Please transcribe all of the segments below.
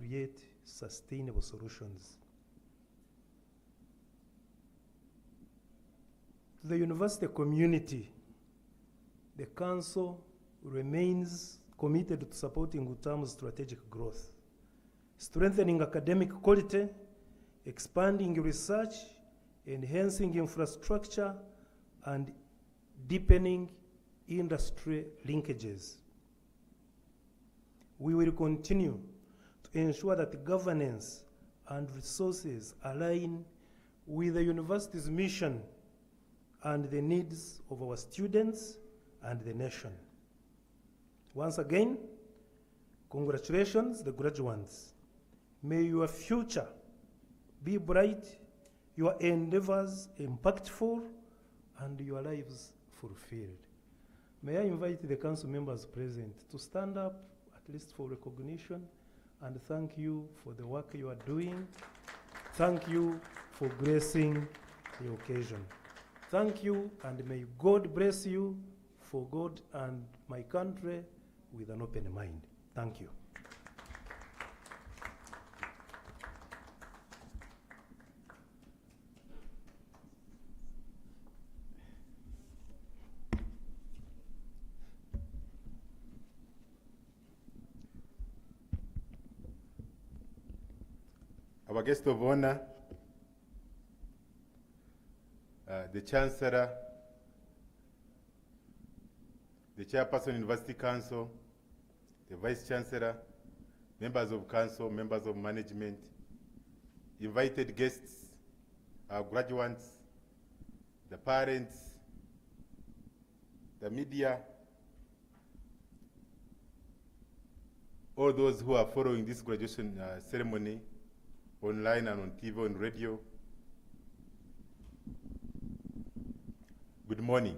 create sustainable solutions. To the university community, the Council remains committed to supporting UTAMU's strategic growth, strengthening academic quality, expanding research, enhancing infrastructure, and deepening industry linkages. We will continue to ensure that governance and resources align with the university's mission and the needs of our students and the nation. Once again, congratulations, the graduates. May your future be bright, your endeavors impactful, and your lives fulfilled. May I invite the council members present to stand up, at least for recognition, and thank you for the work you are doing. Thank you for gracing the occasion. Thank you, and may God bless you for God and my country with an open mind. Thank you. Our guest of honor, the Chancellor, the Chairperson University Council, the Vice Chancellor, members of Council, members of management, invited guests, our graduates, the parents, the media, all those who are following this graduation ceremony online and on TV and radio. Good morning.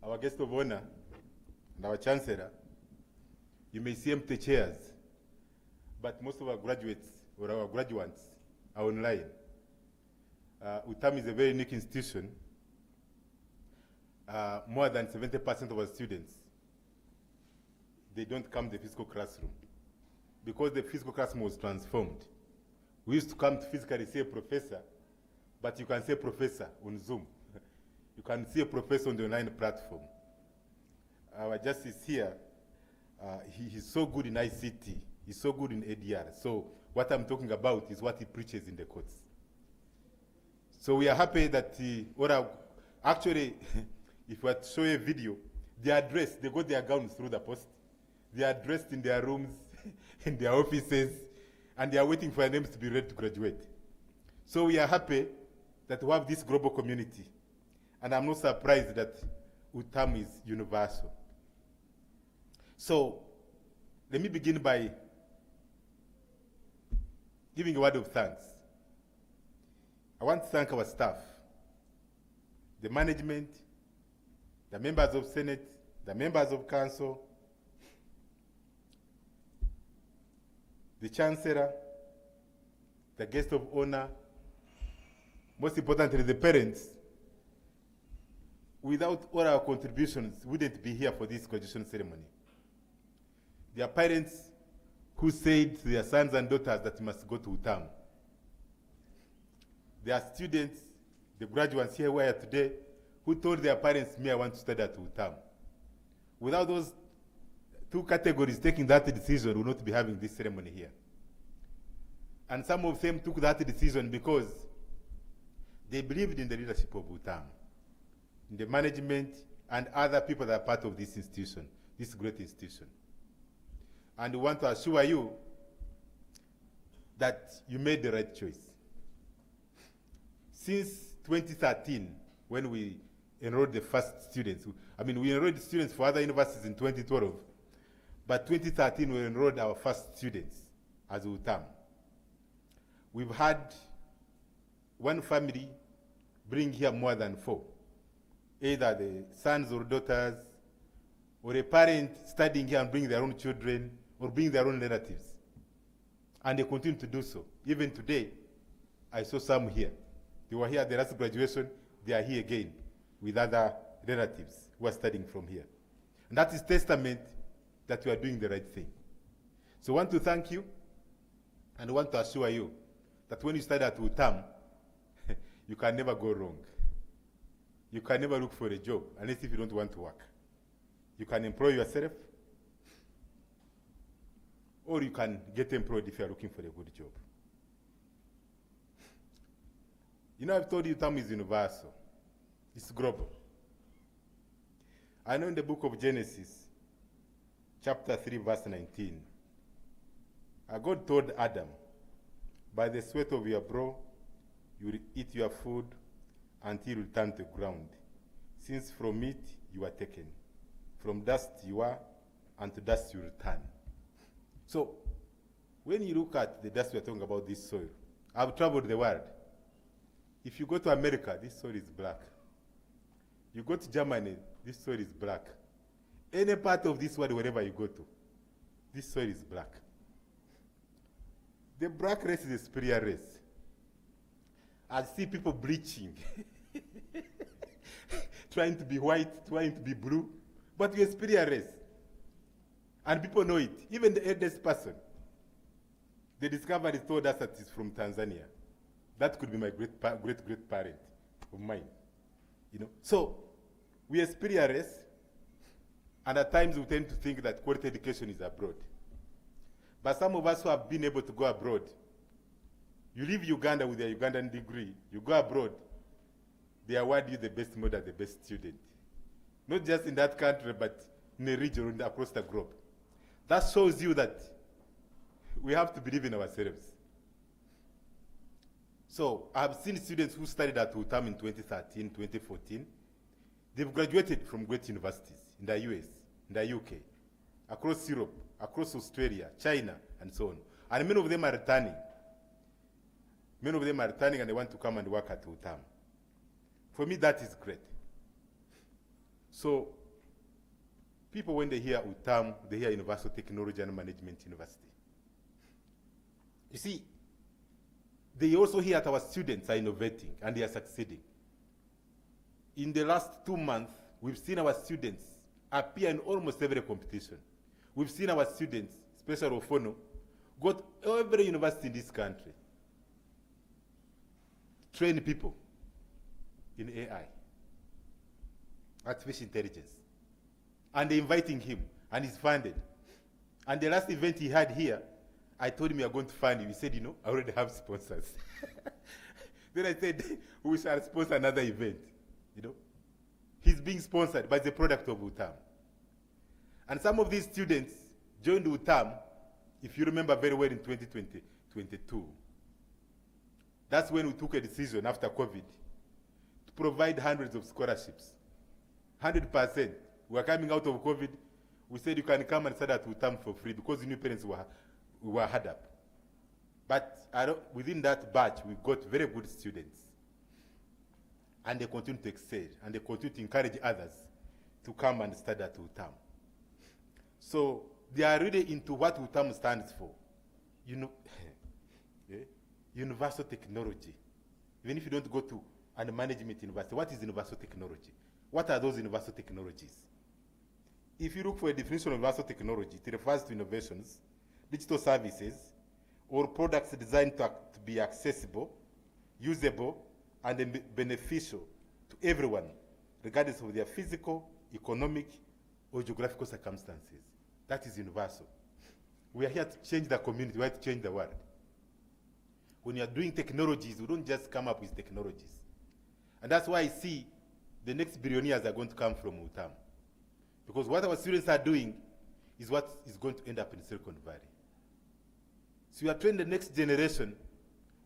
Our guest of honor and our Chancellor, you may see empty chairs, but most of our graduates or our graduates are online. UTAMU is a very unique institution. More than 70% of our students, they don't come to the physical classroom because the physical classroom was transformed. We used to come to physically see a professor, but you can see a professor on Zoom. You can see a professor on the online platform. Our justice here, he's so good in ICT, he's so good in ADR. So what I'm talking about is what he preaches in the courts. So we are happy that actually, if we are to show you a video, they are dressed, they got their gowns through the post. They are dressed in their rooms, in their offices, and they are waiting for their names to be ready to graduate. So we are happy that we have this global community. And I'm not surprised that UTAMU is universal. So let me begin by giving a word of thanks. I want to thank our staff, the management, the members of Senate, the members of Council, the Chancellor, the guest of honor, most importantly, the parents. Without all our contributions, we wouldn't be here for this graduation ceremony. There are parents who said to their sons and daughters that you must go to UTAMU. There are students, the graduates here who are today, who told their parents, me, I want to study at UTAMU. Without those two categories taking that decision, we will not be having this ceremony here. And some of them took that decision because they believed in the leadership of UTAMU, in the management, and other people that are part of this institution, this great institution. And we want to assure you that you made the right choice. Since 2013, when we enrolled the first students, we enrolled students for other universities in 2012, but 2013 we enrolled our first students as UTAMU. We've had one family bring here more than 4, either the sons or daughters, or a parent studying here and bring their own children, or bring their own relatives. And they continue to do so. Even today, I saw some here. They were here at the last graduation, they are here again with other relatives who are studying from here. And that is testament that we are doing the right thing. So I want to thank you and I want to assure you that when you study at UTAMU, you can never go wrong. You can never look for a job unless if you don't want to work. You can employ yourself, or you can get employed if you are looking for a good job. You know, I've told you UTAMU is universal. It's global. I know in the book of Genesis, chapter 3, verse 19, God told Adam, by the sweat of your brow, you will eat your food until you return to ground, since from it you are taken. From dust you are, and to dust you return. So, when you look at the dust we are talking about, this soil, I've traveled the world. If you go to America, this soil is black. You go to Germany, this soil is black. Any part of this world, wherever you go to, this soil is black. The black race is a superior race. I see people bleaching, trying to be white, trying to be blue, but we're a superior race. And people know it. Even the eldest person, the discovery told us that it's from Tanzania. That could be my great parent of mine. You know, so we are a superior race, and at times we tend to think that quality education is abroad. But some of us who have been able to go abroad, you leave Uganda with your Ugandan degree, you go abroad, they award you the best model, the best student. Not just in that country, but in a region and across the globe. That shows you that we have to believe in ourselves. So I've seen students who studied at UTAMU in 2013, 2014. They've graduated from great universities in the US, in the UK, across Europe, across Australia, China, and so on. And many of them are returning. Many of them are returning and they want to come and work at UTAMU. For me, that is great. So people, when they hear UTAMU, they hear Universal Technology and Management University. You see, they also hear that our students are innovating and they are succeeding. In the last 2 months, we've seen our students appear in almost every competition. We've seen our students, especially Ofono, go to every university in this country, train people in AI, artificial intelligence. And they're inviting him, and he's funded. And the last event he had here, I told him we are going to fund him. He said, you know, I already have sponsors. Then I said, we shall sponsor another event. You know, he's being sponsored by the product of UTAMU. And some of these students joined UTAMU, if you remember very well, in 2022. That's when we took a decision after COVID to provide hundreds of scholarships. 100%. We were coming out of COVID. We said you can come and study at UTAMU for free because new parents were hard up. But within that batch, we got very good students. And they continue to excel, and they continue to encourage others to come and study at UTAMU. So they are really into what UTAMU stands for. You know, universal technology. Even if you don't go to a management university, what is universal technology? What are those universal technologies? If you look for a definition of universal technology, it refers to innovations, digital services, or products designed to be accessible, usable, and beneficial to everyone, regardless of their physical, economic, or geographical circumstances. That is universal. We are here to change the community, we are here to change the world. When you are doing technologies, we don't just come up with technologies. And that's why I see the next billionaires are going to come from UTAMU. Because what our students are doing is what is going to end up in Silicon Valley. So we are training the next generation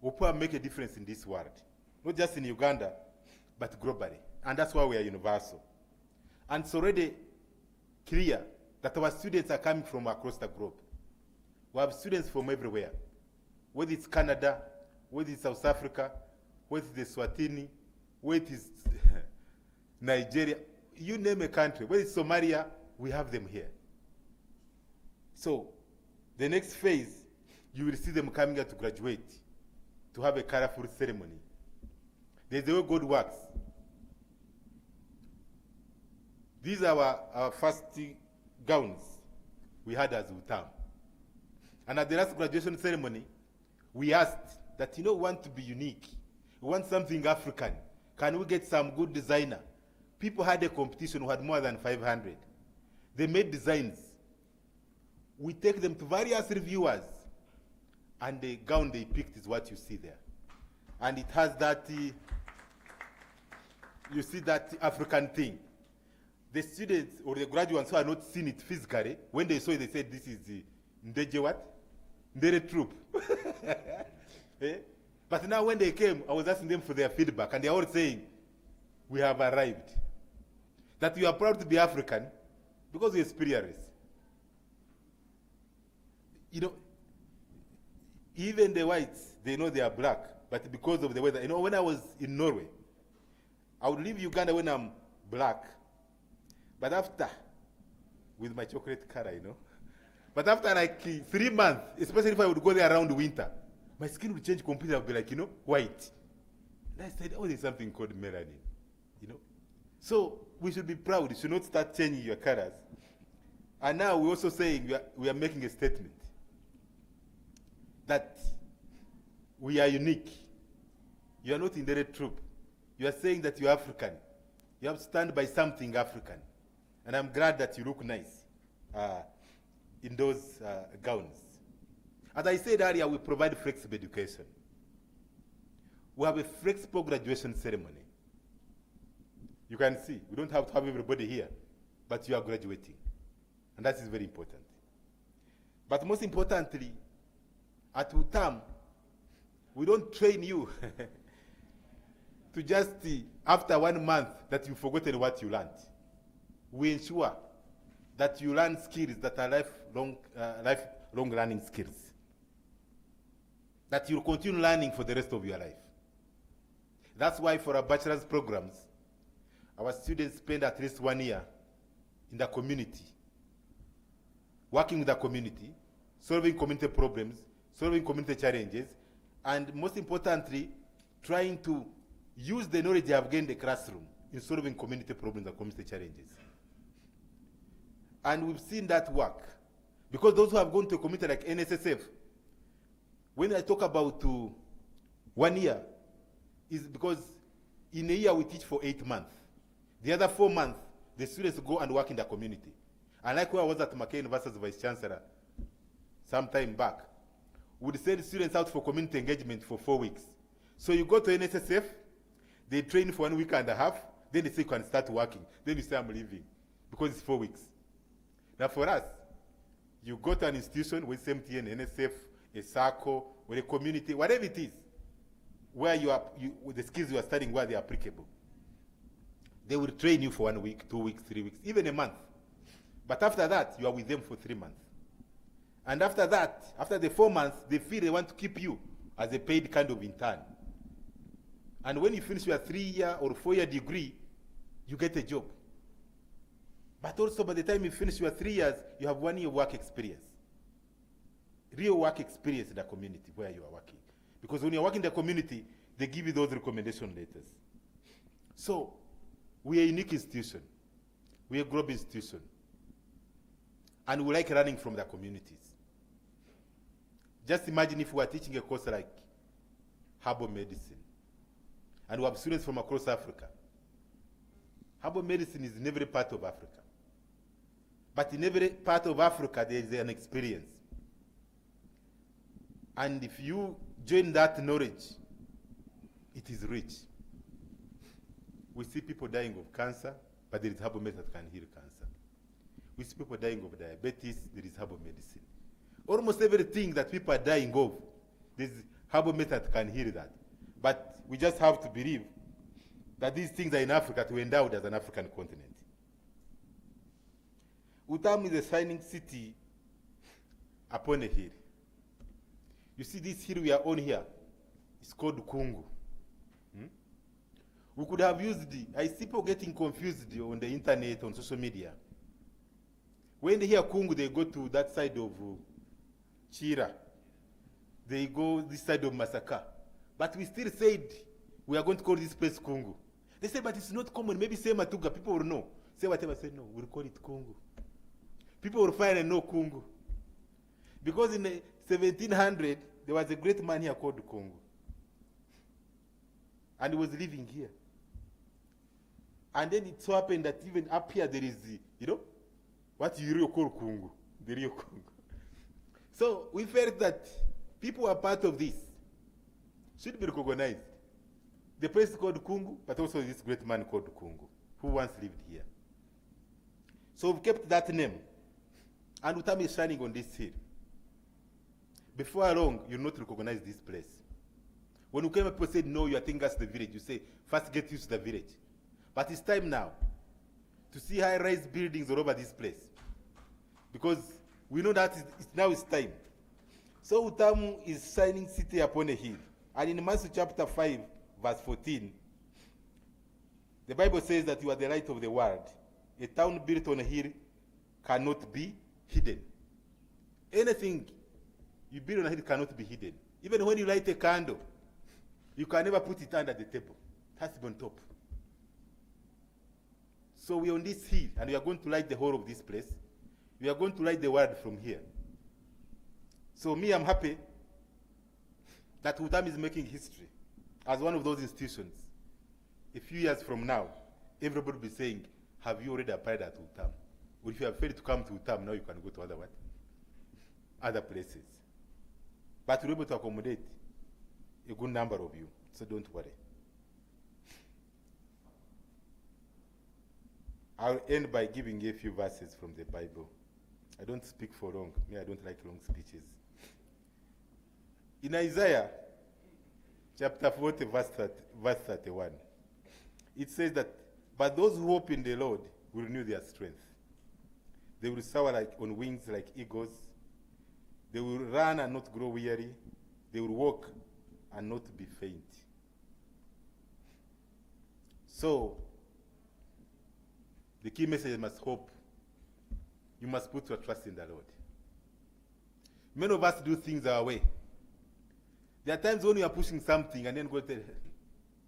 who make a difference in this world. Not just in Uganda, but globally. And that's why we are universal. And it's already clear that our students are coming from across the globe. We have students from everywhere. Whether it's Canada, whether it's South Africa, whether it's Swatini, whether it's Nigeria, you name a country. Whether it's Somalia, we have them here. So the next phase, you will see them coming here to graduate, to have a colorful ceremony. There's the way God works. These are our first gowns. we had as UTAMU. And at the last graduation ceremony, we asked that, we want to be unique. We want something African. Can we get some good designer? People had a competition who had more than 500. They made designs. We take them to various reviewers, and the gown they picked is what you see there. And it has that, you see that African thing. The students or the graduates who have not seen it physically, when they saw it, they said, this is the Ndeje what? Ndere troop. Eh? But now when they came, I was asking them for their feedback, and they are all saying, we have arrived. That we are proud to be African because we experience. Even the whites, they know they are black, but because of the weather. When I was in Norway, I would leave Uganda when I'm black, but after, with my chocolate color, but after like 3 months, especially if I would go there around winter, my skin would change completely. I would be like, white. And I said, there's something called melanin, So we should be proud. You should not start changing your colors. And now we're also saying we are making a statement that we are unique. You are not in the red troop. You are saying that you're African. You have to stand by something African. And I'm glad that you look nice in those gowns. As I said earlier, we provide flexible education. We have a flexible graduation ceremony. You can see, we don't have to have everybody here, but you are graduating. And that is very important. But most importantly, at UTAMU, we don't train you to just, after 1 month, that you've forgotten what you learned. We ensure that you learn skills that are lifelong learning skills. That you'll continue learning for the rest of your life. That's why for our bachelor's programs, our students spend at least 1 year in the community, working with the community, solving community problems, solving community challenges, and most importantly, trying to use the knowledge they have gained in the classroom in solving community problems and community challenges. And we've seen that work. Because those who have gone to a community like NSSF, when I talk about 1 year, is because in a year we teach for 8 months. The other 4 months, the students go and work in the community. And like when I was at McKay University as Vice Chancellor some time back, we'd send students out for community engagement for 4 weeks. So you go to NSSF, they train for 1.5 weeks, then they say you can start working. Then you say I'm leaving, because it's 4 weeks. Now for us, you go to an institution with MTN, NSF, a circle, or a community, whatever it is, where with the skills you are studying, where they are applicable. They will train you for 1 week, 2 weeks, 3 weeks, even a month. But after that, you are with them for 3 months. And after that, after the 4 months, they feel they want to keep you as a paid kind of intern. And when you finish your 3-year or 4-year degree, you get a job. But also by the time you finish your 3 years, you have 1 year work experience. Real work experience in the community where you are working. Because when you're working in the community, they give you those recommendation letters. So, we are a unique institution. We are a global institution. And we like learning from the communities. Just imagine if we are teaching a course like herbal medicine. And we have students from across Africa. Herbal medicine is in every part of Africa. But in every part of Africa, there is an experience. And if you join that knowledge, it is rich. We see people dying of cancer, but there is herbal medicine that can heal cancer. We see people dying of diabetes, there is herbal medicine. Almost everything that people are dying of, there is herbal medicine that can heal that. But we just have to believe that these things are in Africa to endow it as an African continent. UTAMU is a shining city upon a hill. You see this hill we are on here, it's called Kungu. We could have used I see people getting confused on the internet, on social media. When they hear Kungu, they go to that side of Chira. They go this side of Masaka. But we still said we are going to call this place Kungu. They say, but it's not common. Maybe say Matuga, people will know. Say whatever, say no, we'll call it Kungu. People will find and know Kungu. Because in the 1700, there was a great man here called Kungu. And he was living here. And then it so happened that even up here there is the, what you really call Kungu. The real Kungu. So we felt that people who are part of this should be recognized. The place is called Kungu, but also this great man called Kungu, who once lived here. So we've kept that name. And UTAMU is shining on this hill. Before long, you'll not recognize this place. When you came up and said, no, you are thinking that's the village, you say, first get used to the village. But it's time now to see high-rise buildings all over this place. Because we know that now it's time. So UTAMU is shining city upon a hill. And in Matthew chapter 5, verse 14, the Bible says that you are the light of the world. A town built on a hill cannot be hidden. Anything you build on a hill cannot be hidden. Even when you light a candle, you can never put it under the table. It has to be on top. So we are on this hill, and we are going to light the whole of this place. We are going to light the world from here. So me, I'm happy that UTAMU is making history as one of those institutions. A few years from now, everybody will be saying, have you already applied at UTAMU? Or if you have failed to come to UTAMU, now you can go to other places. But we're able to accommodate a good number of you, so don't worry. I'll end by giving you a few verses from the Bible. I don't speak for long. Me, I don't like long speeches. In Isaiah chapter 40, verse 31, it says that, but those who hope in the Lord will renew their strength. They will soar on wings like eagles. They will run and not grow weary. They will walk and not be faint. So, the key message is must hope. You must put your trust in the Lord. Many of us do things our way. There are times when you are pushing something and then God tells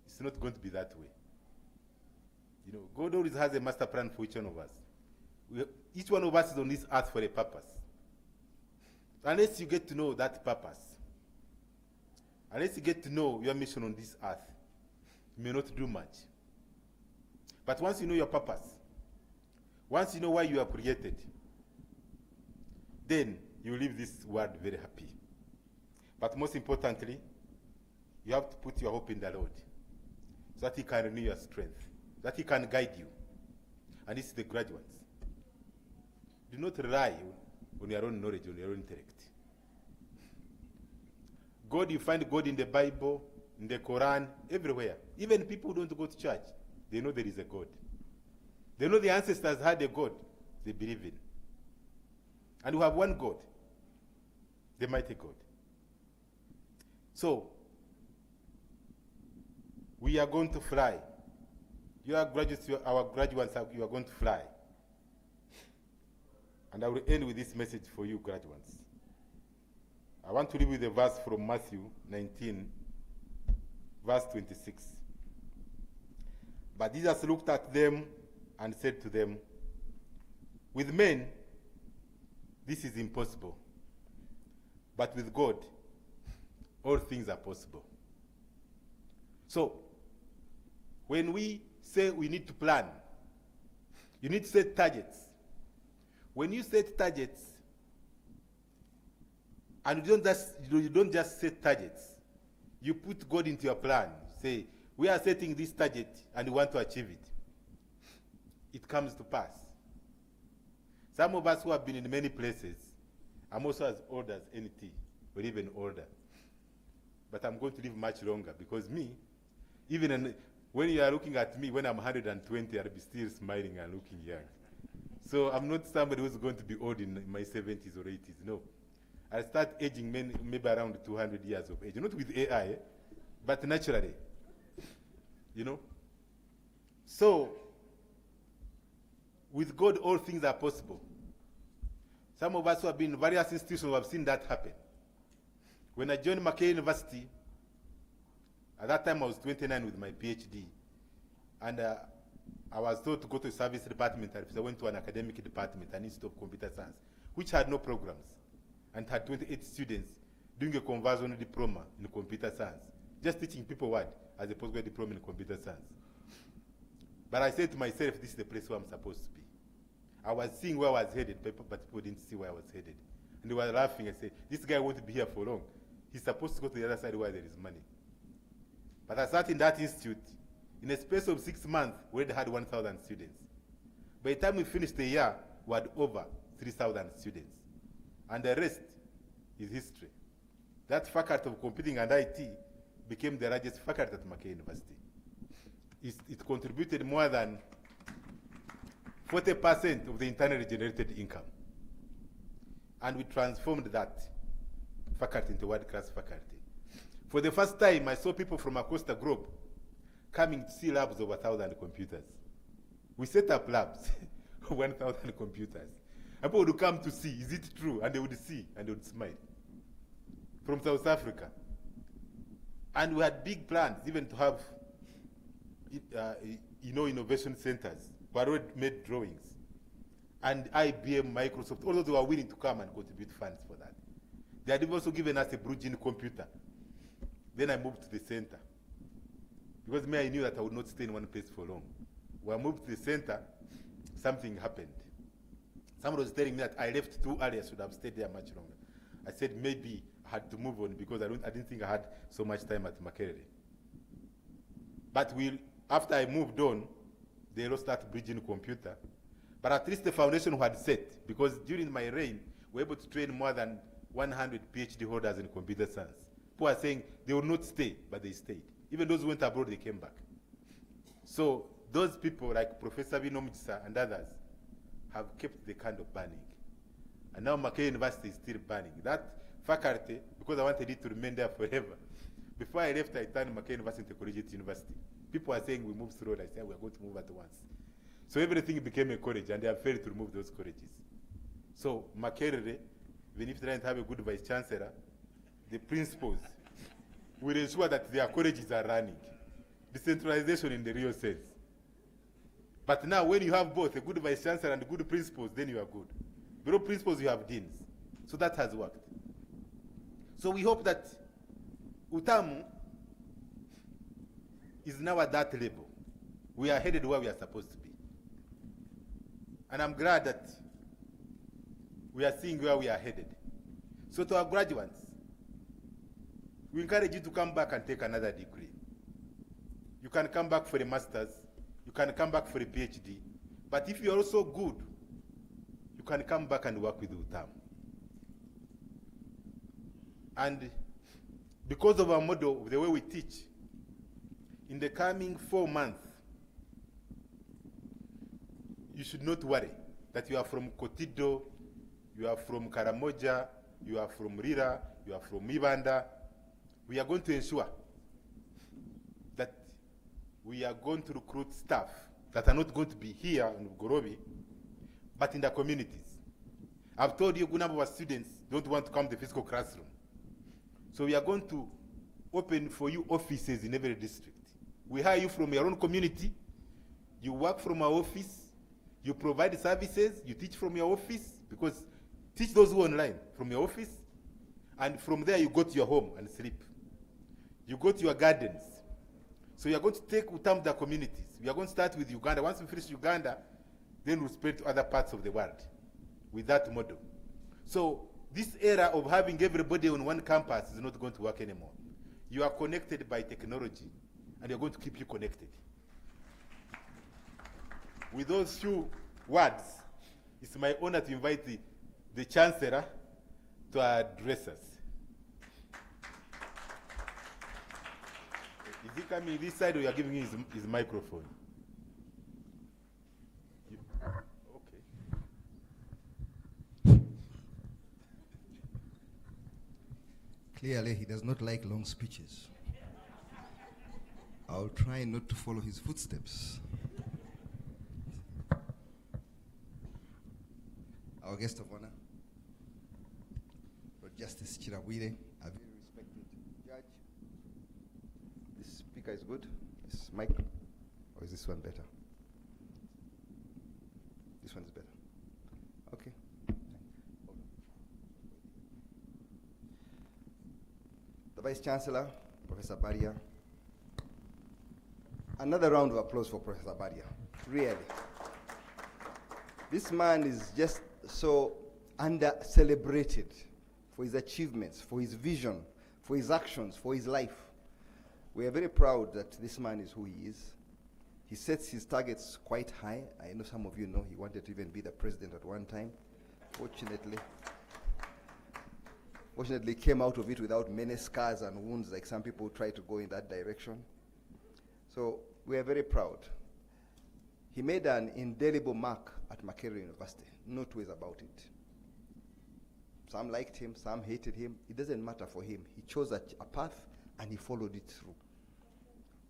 it's not going to be that way. God always has a master plan for each one of us. Each one of us is on this earth for a purpose. Unless you get to know that purpose, unless you get to know your mission on this earth, you may not do much. But once you know your purpose, once you know why you are created, then you leave this world very happy. But most importantly, you have to put your hope in the Lord so that He can renew your strength, that He can guide you. And this is the graduates. Do not rely on your own knowledge, on your own intellect. God, you find God in the Bible, in the Quran, everywhere. Even people who don't go to church, they know there is a God. They know the ancestors had a God they believe in. And we have one God, the mighty God. So, we are going to fly. Your graduates, our graduates, you are going to fly. And I will end with this message for you graduates. I want to read with a verse from Matthew 19, verse 26. But Jesus looked at them and said to them, with men, this is impossible. But with God, all things are possible. So, when we say we need to plan, you need to set targets. When you set targets, and you don't just set targets, you put God into your plan. Say, we are setting this target and we want to achieve it. It comes to pass. Some of us who have been in many places, I'm also as old as NT, or even older. But I'm going to live much longer because me, even when you are looking at me, when I'm 120, I'll be still smiling and looking young. So I'm not somebody who's going to be old in my 70s or 80s, no. I'll start aging maybe around 200 years of age. Not with AI, but naturally. So, with God, all things are possible. Some of us who have been in various institutions have seen that happen. When I joined Mackay University, at that time I was 29 with my PhD. And I was told to go to a service department, and I went to an academic department, an Institute of Computer Science, which had no programs, and had 28 students doing a conversion diploma in computer science, just teaching people what, as a postgraduate diploma in computer science. But I said to myself, this is the place where I'm supposed to be. I was seeing where I was headed, but people didn't see where I was headed. And they were laughing and said, this guy won't be here for long. He's supposed to go to the other side where there is money. But I sat in that institute. In a space of 6 months, we already had 1,000 students. By the time we finished the year, we had over 3,000 students. And the rest is history. That faculty of computing and IT became the largest faculty at Mackay University. It contributed more than 40% of the internally generated income. And we transformed that faculty into world-class faculty. For the first time, I saw people from across the globe coming to see labs of 1,000 computers. We set up labs, 1,000 computers. And people would come to see, is it true? And they would see, and they would smile. From South Africa. And we had big plans, even to have innovation centers. We had already made drawings. And IBM, Microsoft, all those who were willing to come and contribute funds for that. They had also given us a Blue Gene computer. Then I moved to the center. Because me, I knew that I would not stay in one place for long. When I moved to the center, something happened. Someone was telling me that I left too early, I should have stayed there much longer. I said maybe I had to move on because I didn't think I had so much time at Makerere. But after I moved on, they lost that bridging computer. But at least the foundation had set, because during my reign, we were able to train more than 100 PhD holders in computer science. People are saying they will not stay, but they stayed. Even those who went abroad, they came back. So those people like Professor Binomchisa and others have kept the candle burning. And now Mackay University is still burning. That faculty, because I wanted it to remain there forever, before I left, I turned Mackay University into Collegiate University. People are saying we move slowly. I said we are going to move at once. So everything became a college, and they have failed to remove those colleges. So Makerere, even if they don't have a good vice chancellor, the principals will ensure that their colleges are running. Decentralization in the real sense. But now when you have both a good vice chancellor and good principals, then you are good. Below principals, you have deans. So that has worked. So we hope that UTAMU is now at that level. We are headed where we are supposed to be. And I'm glad that we are seeing where we are headed. So to our graduates, we encourage you to come back and take another degree. You can come back for a master's, you can come back for a PhD, but if you're also good, you can come back and work with UTAMU. And because of our model, the way we teach, in the coming 4 months, you should not worry that you are from Kotido, you are from Karamoja, you are from Rira, you are from Ibanda. We are going to ensure that we are going to recruit staff that are not going to be here in Gorobi, but in the communities. I've told you a good number of our students don't want to come to the physical classroom. So we are going to open for you offices in every district. We hire you from your own community, you work from our office, you provide services, you teach from your office, because teach those who are online from your office, and from there you go to your home and sleep. You go to your gardens. So you are going to take UTAMU the communities. We are going to start with Uganda. Once we finish Uganda, then we'll spread to other parts of the world with that model. So this era of having everybody on one campus is not going to work anymore. You are connected by technology, and you're going to keep you connected. With those few words, it's my honor to invite the Chancellor to address us. Is he coming this side, or you are giving him his microphone? Okay. Clearly, he does not like long speeches. I'll try not to follow his footsteps. Our guest of honor, Lord Justice Chirabwire, a very respected judge. This speaker is good. This mic, or is this one better? This one is better. Okay. The Vice Chancellor, Professor Baria. Another round of applause for Professor Baria. Really. This man is just so under-celebrated for his achievements, for his vision, for his actions, for his life. We are very proud that this man is who he is. He sets his targets quite high. I know some of you know he wanted to even be the president at one time. Fortunately, came out of it without many scars and wounds like some people try to go in that direction. So we are very proud. He made an indelible mark at Makerere University. No two ways about it. Some liked him, some hated him. It doesn't matter for him. He chose a path and he followed it through.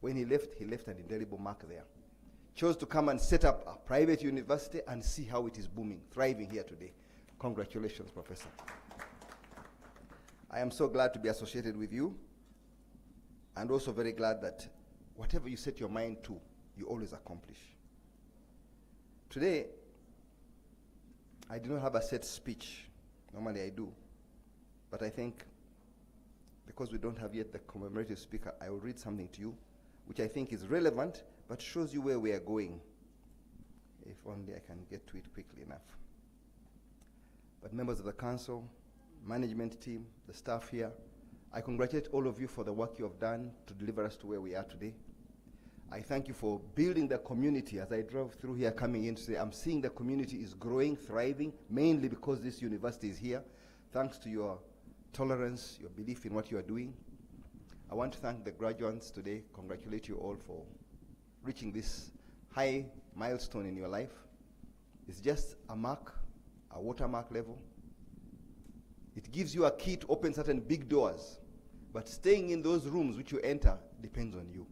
When he left an indelible mark there. Chose to come and set up a private university and see how it is booming, thriving here today. Congratulations, Professor. I am so glad to be associated with you, and also very glad that whatever you set your mind to, you always accomplish. Today, I do not have a set speech. Normally I do. But I think because we don't have yet the commemorative speaker, I will read something to you, which I think is relevant, but shows you where we are going. If only I can get to it quickly enough. But members of the council, management team, the staff here, I congratulate all of you for the work you have done to deliver us to where we are today. I thank you for building the community. As I drove through here coming in today, I'm seeing the community is growing, thriving, mainly because this university is here. Thanks to your tolerance, your belief in what you are doing. I want to thank the graduates today, congratulate you all for reaching this high milestone in your life. It's just a mark, a watermark level. It gives you a key to open certain big doors, but staying in those rooms which you enter depends on you.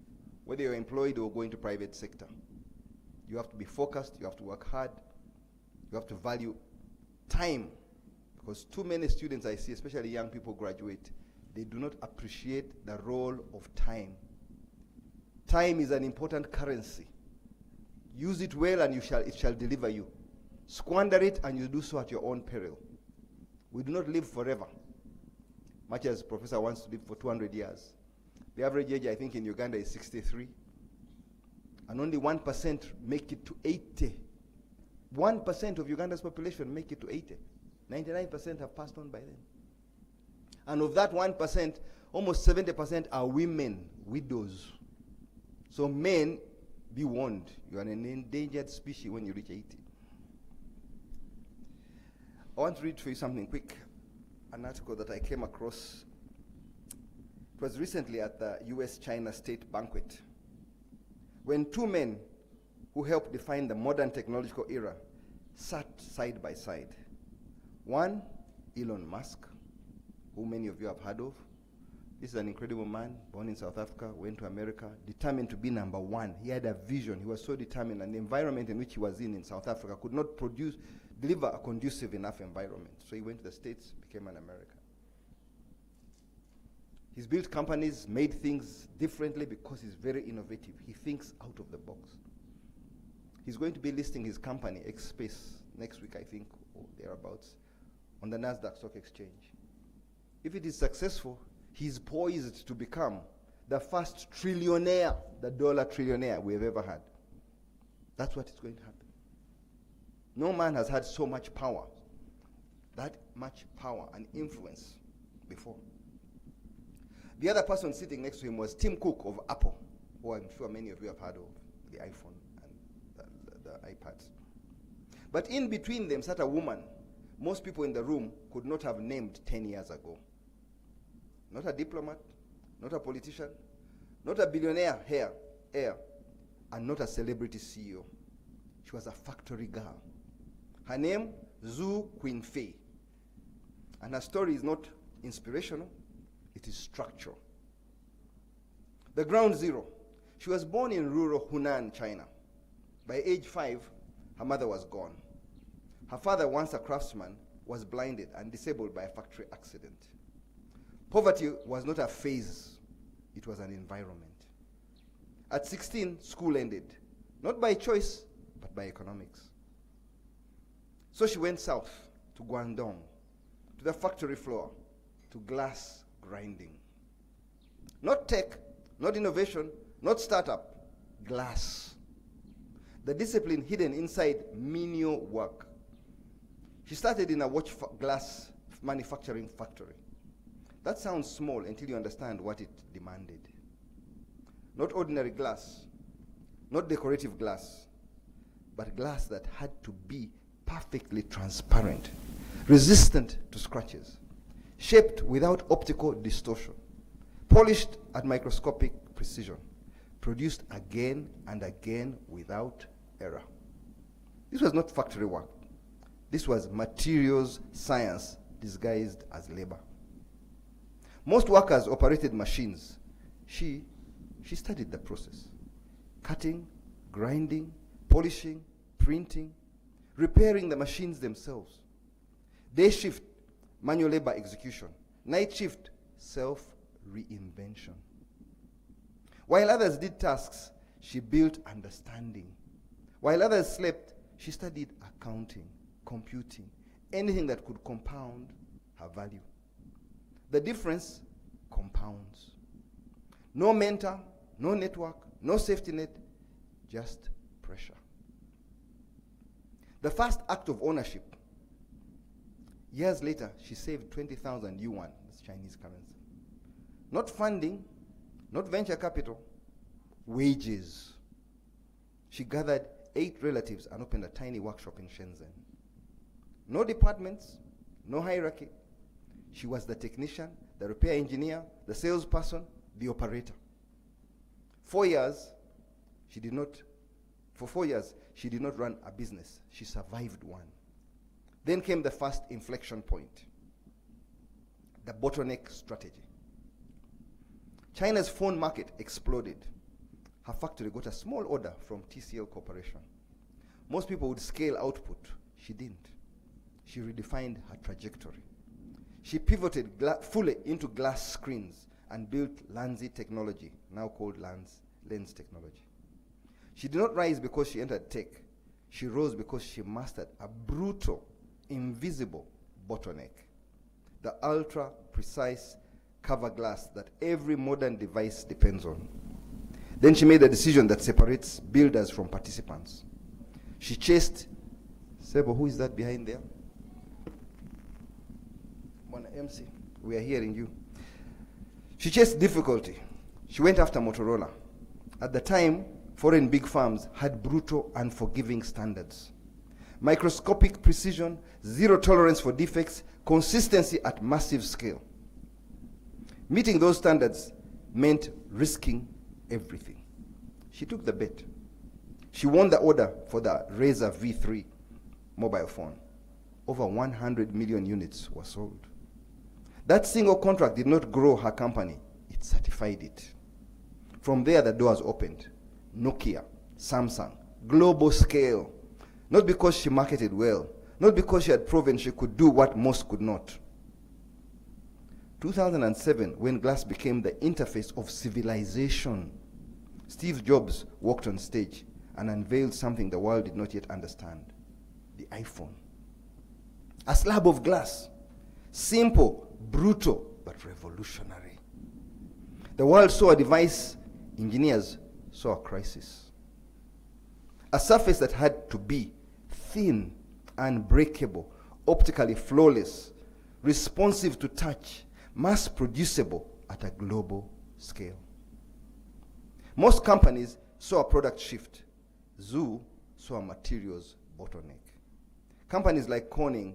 Whether you're employed or going to private sector. You have to be focused, you have to work hard, you have to value time. Because too many students I see, especially young people graduate, they do not appreciate the role of time. Time is an important currency. Use it well and it shall deliver you. Squander it and you do so at your own peril. We do not live forever, much as Professor wants to live for 200 years. The average age, I think, in Uganda is 63. And only 1% make it to 80. 1% of Uganda's population make it to 80. 99% have passed on by then. And of that 1%, almost 70% are women, widows. So men, be warned, you are an endangered species when you reach 80. I want to read for you something quick, an article that I came across. It was recently at the US-China State Banquet, when two men who helped define the modern technological era sat side by side. One, Elon Musk, who many of you have heard of. This is an incredible man, born in South Africa, went to America, determined to be number one. He had a vision. He was so determined, and the environment in which he was in South Africa could not deliver a conducive enough environment. So he went to the States, became an American. He's built companies, made things differently because he's very innovative. He thinks out of the box. He's going to be listing his company, X-Space, next week, I think, or thereabouts, on the NASDAQ Stock Exchange. If it is successful, he's poised to become the first trillionaire, the dollar trillionaire we have ever had. That's what is going to happen. No man has had so much power, that much power and influence before. The other person sitting next to him was Tim Cook of Apple, who I'm sure many of you have heard of, the iPhone and the iPads. But in between them sat a woman most people in the room could not have named 10 years ago. Not a diplomat, not a politician, not a billionaire heir, and not a celebrity CEO. She was a factory girl. Her name, Zhu Qinfei. And her story is not inspirational, it is structural. The ground zero. She was born in rural Hunan, China. By age 5, her mother was gone. Her father, once a craftsman, was blinded and disabled by a factory accident. Poverty was not a phase, it was an environment. At 16, school ended, not by choice, but by economics. So she went south to Guangdong, to the factory floor, to glass grinding. Not tech, not innovation, not startup, glass. The discipline hidden inside menial work. She started in a glass manufacturing factory. That sounds small until you understand what it demanded. Not ordinary glass, not decorative glass, but glass that had to be perfectly transparent, resistant to scratches, shaped without optical distortion, polished at microscopic precision, produced again and again without error. This was not factory work. This was materials science disguised as labor. Most workers operated machines. She studied the process. Cutting, grinding, polishing, printing, repairing the machines themselves. Day shift, manual labor execution. Night shift, self-reinvention. While others did tasks, she built understanding. While others slept, she studied accounting, computing, anything that could compound her value. The difference compounds. No mentor, no network, no safety net, just pressure. The first act of ownership. Years later, she saved 20,000 yuan, that's Chinese currency. Not funding, not venture capital, wages. She gathered 8 relatives and opened a tiny workshop in Shenzhen. No departments, no hierarchy. She was the technician, the repair engineer, the salesperson, the operator. 4 years, for 4 years, she did not run a business. She survived one. Then came the first inflection point, the bottleneck strategy. China's phone market exploded. Her factory got a small order from TCL Corporation. Most people would scale output. She didn't. She redefined her trajectory. She pivoted fully into glass screens and built Lanzi technology, now called Lens technology. She did not rise because she entered tech. She rose because she mastered a brutal, invisible bottleneck, the ultra-precise cover glass that every modern device depends on. Then she made a decision that separates builders from participants. She chased, Sebo, who is that behind there? MC, we are hearing you. She chased difficulty. She went after Motorola. At the time, foreign big firms had brutal, unforgiving standards. Microscopic precision, zero tolerance for defects, consistency at massive scale. Meeting those standards meant risking everything. She took the bet. She won the order for the Razr V3 mobile phone. Over 100 million units were sold. That single contract did not grow her company, it certified it. From there, the doors opened. Nokia, Samsung, global scale. Not because she marketed well, not because she had proven she could do what most could not. 2007, when glass became the interface of civilization, Steve Jobs walked on stage and unveiled something the world did not yet understand, the iPhone. A slab of glass, simple, brutal, but revolutionary. The world saw a device, engineers saw a crisis. A surface that had to be thin, unbreakable, optically flawless, responsive to touch, mass producible at a global scale. Most companies saw a product shift. Zoo saw a materials bottleneck. Companies like Corning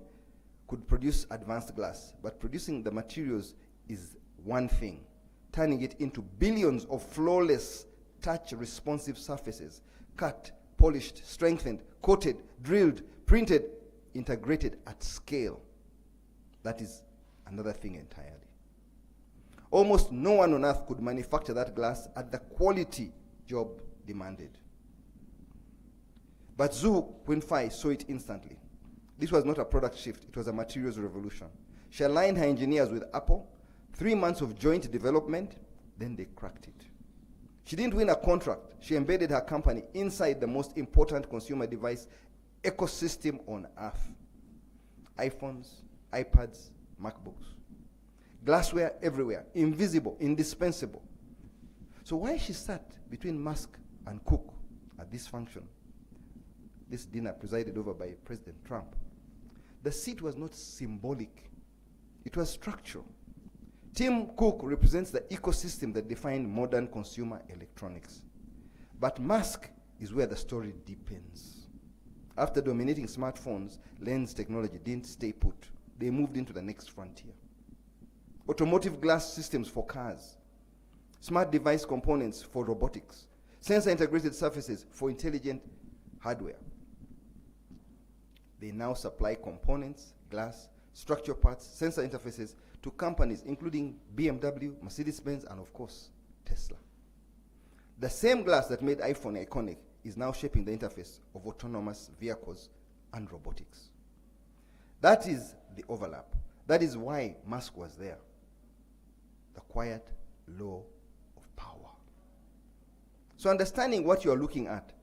could produce advanced glass, but producing the materials is one thing. Turning it into billions of flawless, touch-responsive surfaces, cut, polished, strengthened, coated, drilled, printed, integrated at scale. That is another thing entirely. Almost no one on earth could manufacture that glass at the quality job demanded. But Zhu Wenfei saw it instantly. This was not a product shift, it was a materials revolution. She aligned her engineers with Apple, 3 months of joint development, then they cracked it. She didn't win a contract, she embedded her company inside the most important consumer device ecosystem on earth. iPhones, iPads, MacBooks. Glassware everywhere, invisible, indispensable. So why she sat between Musk and Cook at this function, this dinner presided over by President Trump, the seat was not symbolic, it was structural. Tim Cook represents the ecosystem that defined modern consumer electronics. But Musk is where the story deepens. After dominating smartphones, lens technology didn't stay put. They moved into the next frontier. Automotive glass systems for cars, smart device components for robotics, sensor integrated surfaces for intelligent hardware. They now supply components, glass, structure parts, sensor interfaces to companies including BMW, Mercedes-Benz, and of course, Tesla. The same glass that made iPhone iconic is now shaping the interface of autonomous vehicles and robotics. That is the overlap. That is why Musk was there. The quiet law of power. So understanding what you're looking at,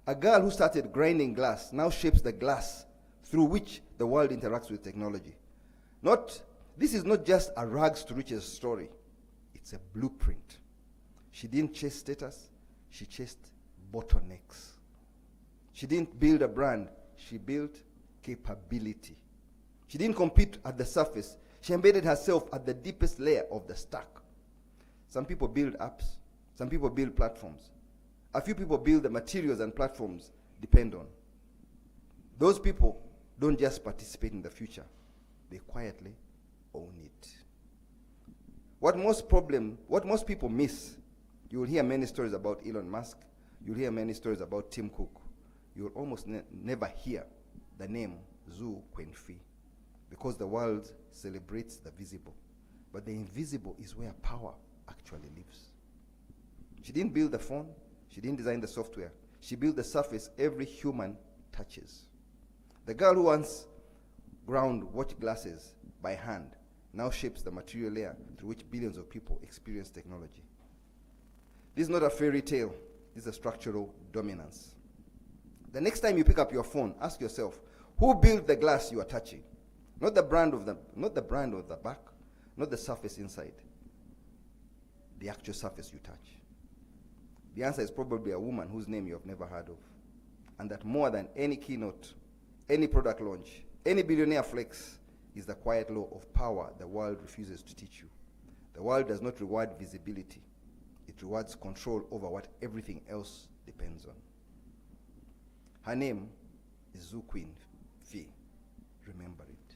a girl who started grinding glass now shapes the glass through which the world interacts with technology. This is not just a rags to riches story. It's a blueprint. She didn't chase status, she chased bottlenecks. She didn't build a brand, she built capability. She didn't compete at the surface, she embedded herself at the deepest layer of the stack. Some people build apps, some people build platforms. A few people build the materials and platforms depend on. Those people don't just participate in the future, they quietly own it. What most people miss, you will hear many stories about Elon Musk, you'll hear many stories about Tim Cook. You'll almost never hear the name Zhu Quanfei, because the world celebrates the visible. But the invisible is where power actually lives. She didn't build the phone, she didn't design the software. She built the surface every human touches. The girl who once ground watch glasses by hand now shapes the material layer through which billions of people experience technology. This is not a fairy tale, this is a structural dominance. The next time you pick up your phone, ask yourself, who built the glass you are touching? Not the brand of the back, not the surface inside, the actual surface you touch. The answer is probably a woman whose name you have never heard of. And that more than any keynote, any product launch, any billionaire flex, is the quiet law of power the world refuses to teach you. The world does not reward visibility. It rewards control over what everything else depends on. Her name is Zhu Quanfei. Remember it.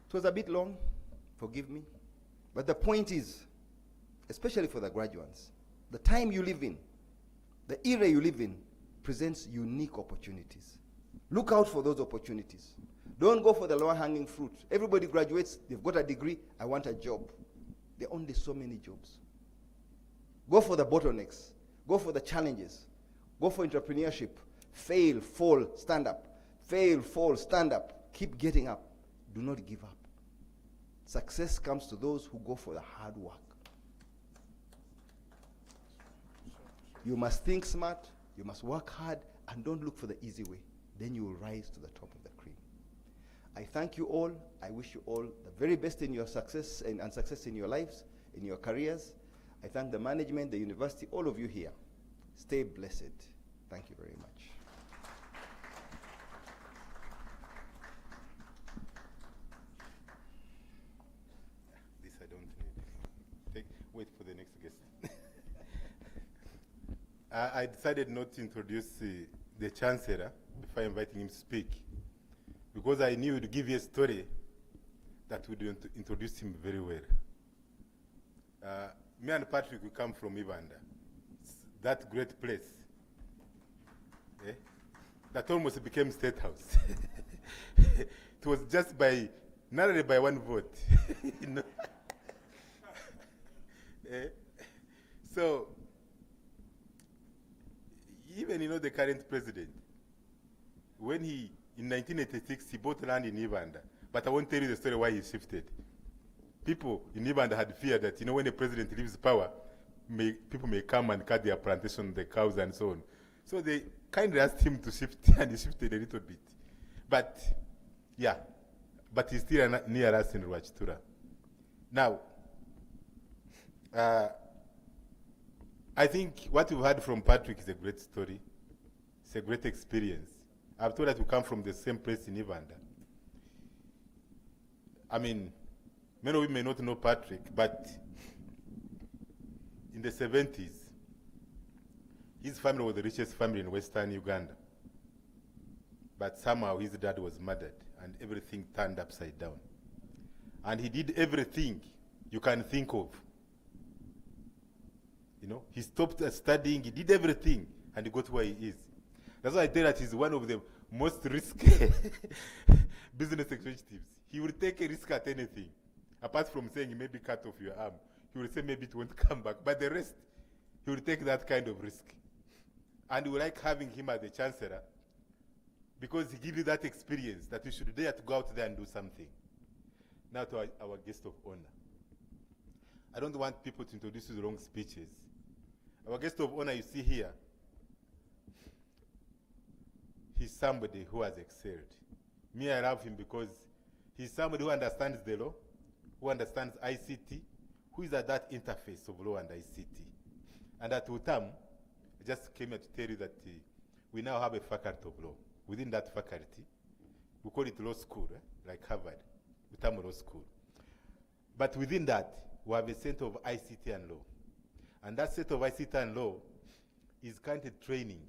It was a bit long, forgive me. But the point is, especially for the graduates, the time you live in, the era you live in, presents unique opportunities. Look out for those opportunities. Don't go for the lower-hanging fruit. Everybody graduates, they've got a degree, I want a job. There are only so many jobs. Go for the bottlenecks. Go for the challenges. Go for entrepreneurship. Fail, fall, stand up. Fail, fall, stand up. Keep getting up. Do not give up. Success comes to those who go for the hard work. You must think smart, you must work hard, and don't look for the easy way. Then you will rise to the top of the cream. I thank you all. I wish you all the very best in your success and success in your lives, in your careers. I thank the management, the university, all of you here. Stay blessed. Thank you very much. This I don't need. Wait for the next guest. I decided not to introduce the Chancellor before inviting him to speak, because I knew he would give you a story that would introduce him very well. Me and Patrick, we come from Ivanda, that great place, that almost became State House. It was just narrowly by one vote. You know? So, even the current president, when in 1986, he bought land in Ivanda, but I won't tell you the story why he shifted. People in Ivanda had feared that, when the president leaves power, people may come and cut their plantation, the cows and so on. So they kindly asked him to shift, and he shifted a little bit. But, yeah, but he's still near us in Rwachtura. Now, I think what we've heard from Patrick is a great story. It's a great experience. I've told that we come from the same place in Ivanda. I mean, many of you may not know Patrick, but in the 70s, his family was the richest family in Western Uganda. But somehow his dad was murdered and everything turned upside down. And he did everything you can think of. You know, he stopped studying, he did everything, and he got where he is. That's why I tell that he's one of the most risky business executives. He will take a risk at anything. Apart from saying maybe cut off your arm, he will say maybe it won't come back. But the rest, he will take that kind of risk. And we like having him as the Chancellor because he gives you that experience that you should dare to go out there and do something. Now to our guest of honor. I don't want people to introduce the wrong speeches. Our guest of honor you see here, he's somebody who has excelled. Me, I love him because he's somebody who understands the law, who understands ICT, who is at that interface of law and ICT. And at UTAMU, I just came here to tell you that we now have a faculty of law. Within that faculty, we call it law school, like Harvard, UTAMU Law School. But within that, we have a center of ICT and law. And that set of ICT and law is currently training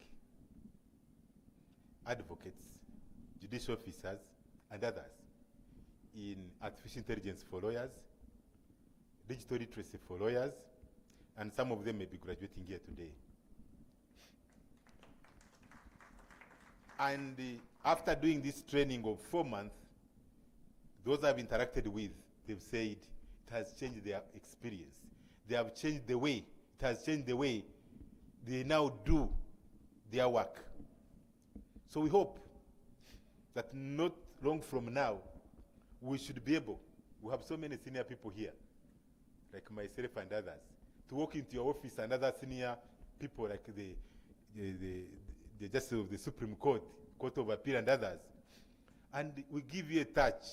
advocates, judicial officers, and others in artificial intelligence for lawyers, digital literacy for lawyers, and some of them may be graduating here today. And after doing this training of 4 months, those I've interacted with, they've said it has changed their experience. They have changed the way, it has changed the way they now do their work. So we hope that not long from now, we should be able, we have so many senior people here, like myself and others, to walk into your office and other senior people like the Justice of the Supreme Court, Court of Appeal and others, and we give you a touch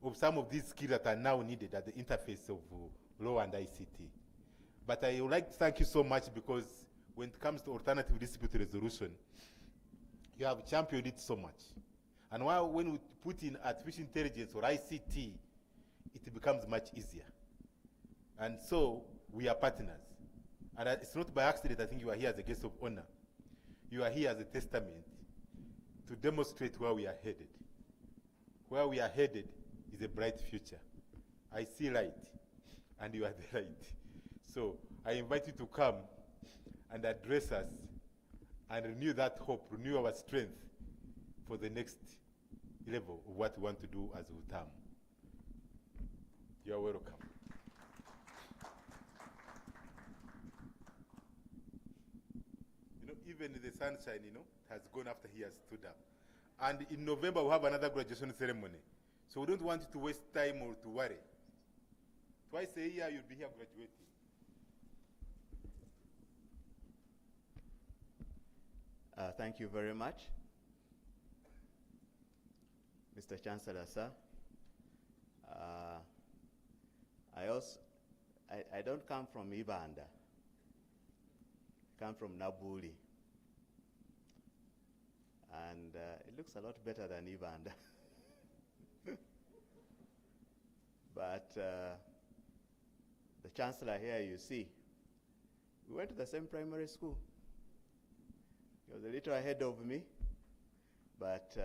of some of these skills that are now needed at the interface of law and ICT. But I would like to thank you so much because when it comes to alternative dispute resolution, you have championed it so much. And when we put in artificial intelligence or ICT, it becomes much easier. And so we are partners. And it's not by accident I think you are here as a guest of honor. You are here as a testament to demonstrate where we are headed. Where we are headed is a bright future. I see light, and you are the light. So I invite you to come and address us and renew that hope, renew our strength for the next level of what we want to do as UTAMU. You are welcome. You know, even the sunshine, has gone after he has stood up. And in November, we'll have another graduation ceremony. So we don't want you to waste time or to worry. Twice a year, you'll be here graduating. Thank you very much, Mr. Chancellor, sir. I don't come from Ivanda. I come from Nabuli. And it looks a lot better than Ivanda. But the Chancellor here, you see, we went to the same primary school. He was a little ahead of me, but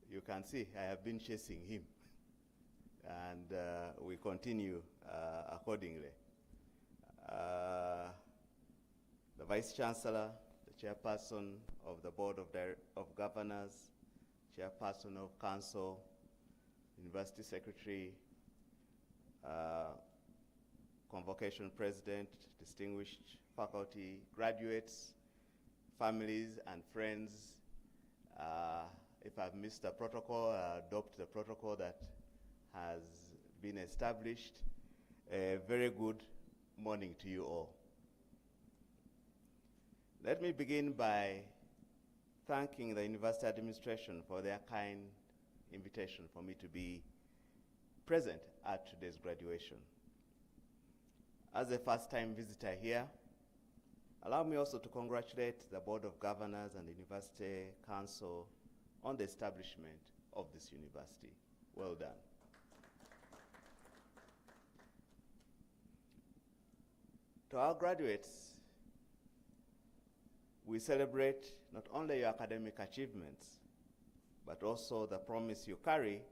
you can see I have been chasing him. And we continue accordingly. The Vice Chancellor, the Chairperson of the Board of Governors, Chairperson of Council, University Secretary, Convocation President, distinguished faculty, graduates, families and friends. If I've missed a protocol, I adopt the protocol that has been established. A very good morning to you all. Let me begin by thanking the university administration for their kind invitation for me to be present at today's graduation. As a first-time visitor here, allow me also to congratulate the Board of Governors and the University Council on the establishment of this university. Well done. To our graduates, we celebrate not only your academic achievements, but also the promise you carry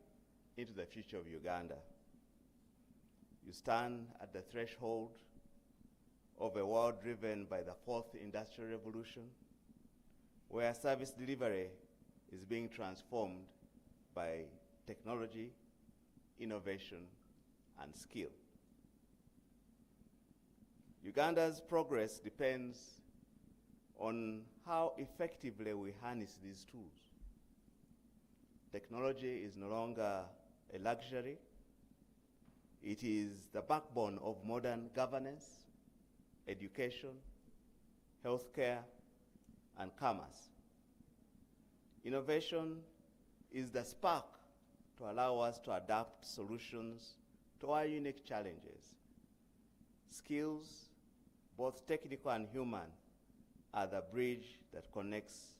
into the future of Uganda. You stand at the threshold of a world driven by the fourth industrial revolution, where service delivery is being transformed by technology, innovation, and skill. Uganda's progress depends on how effectively we harness these tools. Technology is no longer a luxury. It is the backbone of modern governance, education, healthcare, and commerce. Innovation is the spark to allow us to adapt solutions to our unique challenges. Skills, both technical and human, are the bridge that connects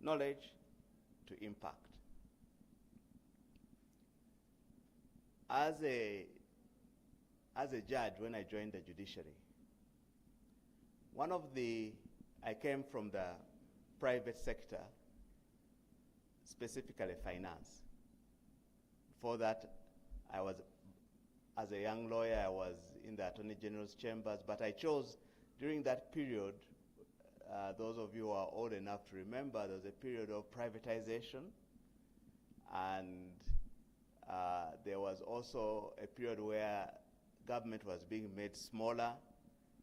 knowledge to impact. As a judge, when I joined the judiciary, I came from the private sector, specifically finance. Before that, as a young lawyer, I was in the Attorney General's chambers, but I chose during that period, those of you who are old enough to remember, there was a period of privatization, and there was also a period where government was being made smaller,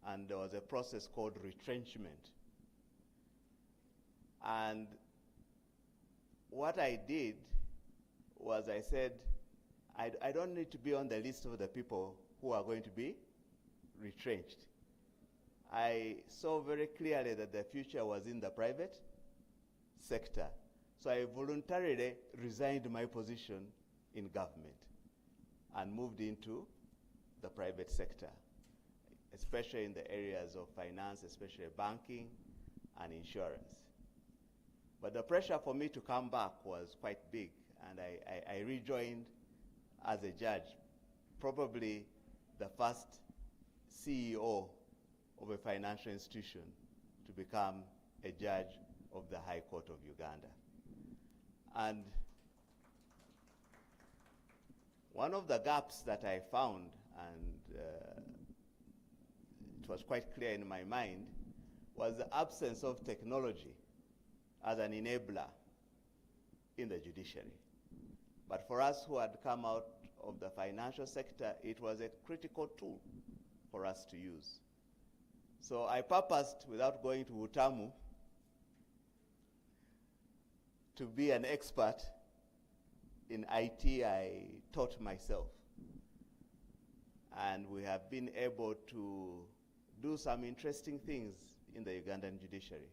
and there was a process called retrenchment. And what I did was I said, I don't need to be on the list of the people who are going to be retrenched. I saw very clearly that the future was in the private sector. So I voluntarily resigned my position in government and moved into the private sector, especially in the areas of finance, especially banking and insurance. But the pressure for me to come back was quite big, and I rejoined as a judge, probably the first CEO of a financial institution to become a judge of the High Court of Uganda. And one of the gaps that I found, and it was quite clear in my mind, was the absence of technology as an enabler in the judiciary. But for us who had come out of the financial sector, it was a critical tool for us to use. So I purposed, without going to UTAMU, to be an expert in IT. I taught myself. And we have been able to do some interesting things in the Ugandan judiciary.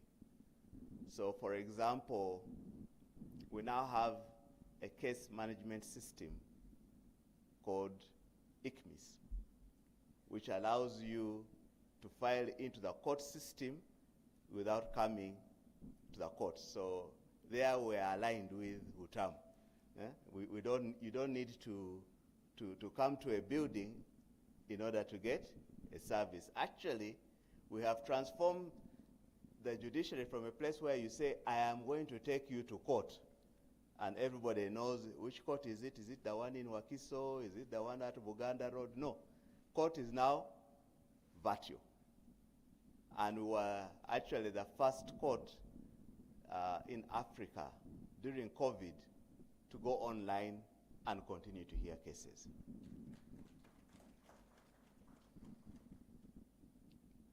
So for example, we now have a case management system called ICMIS, which allows you to file into the court system without coming to the court. So there we are aligned with UTAMU. You don't need to come to a building in order to get a service. Actually, we have transformed the judiciary from a place where you say, I am going to take you to court, and everybody knows which court is it. Is it the one in Wakiso? Is it the one at Buganda Road? No. Court is now virtual. And we were actually the first court in Africa during COVID to go online and continue to hear cases.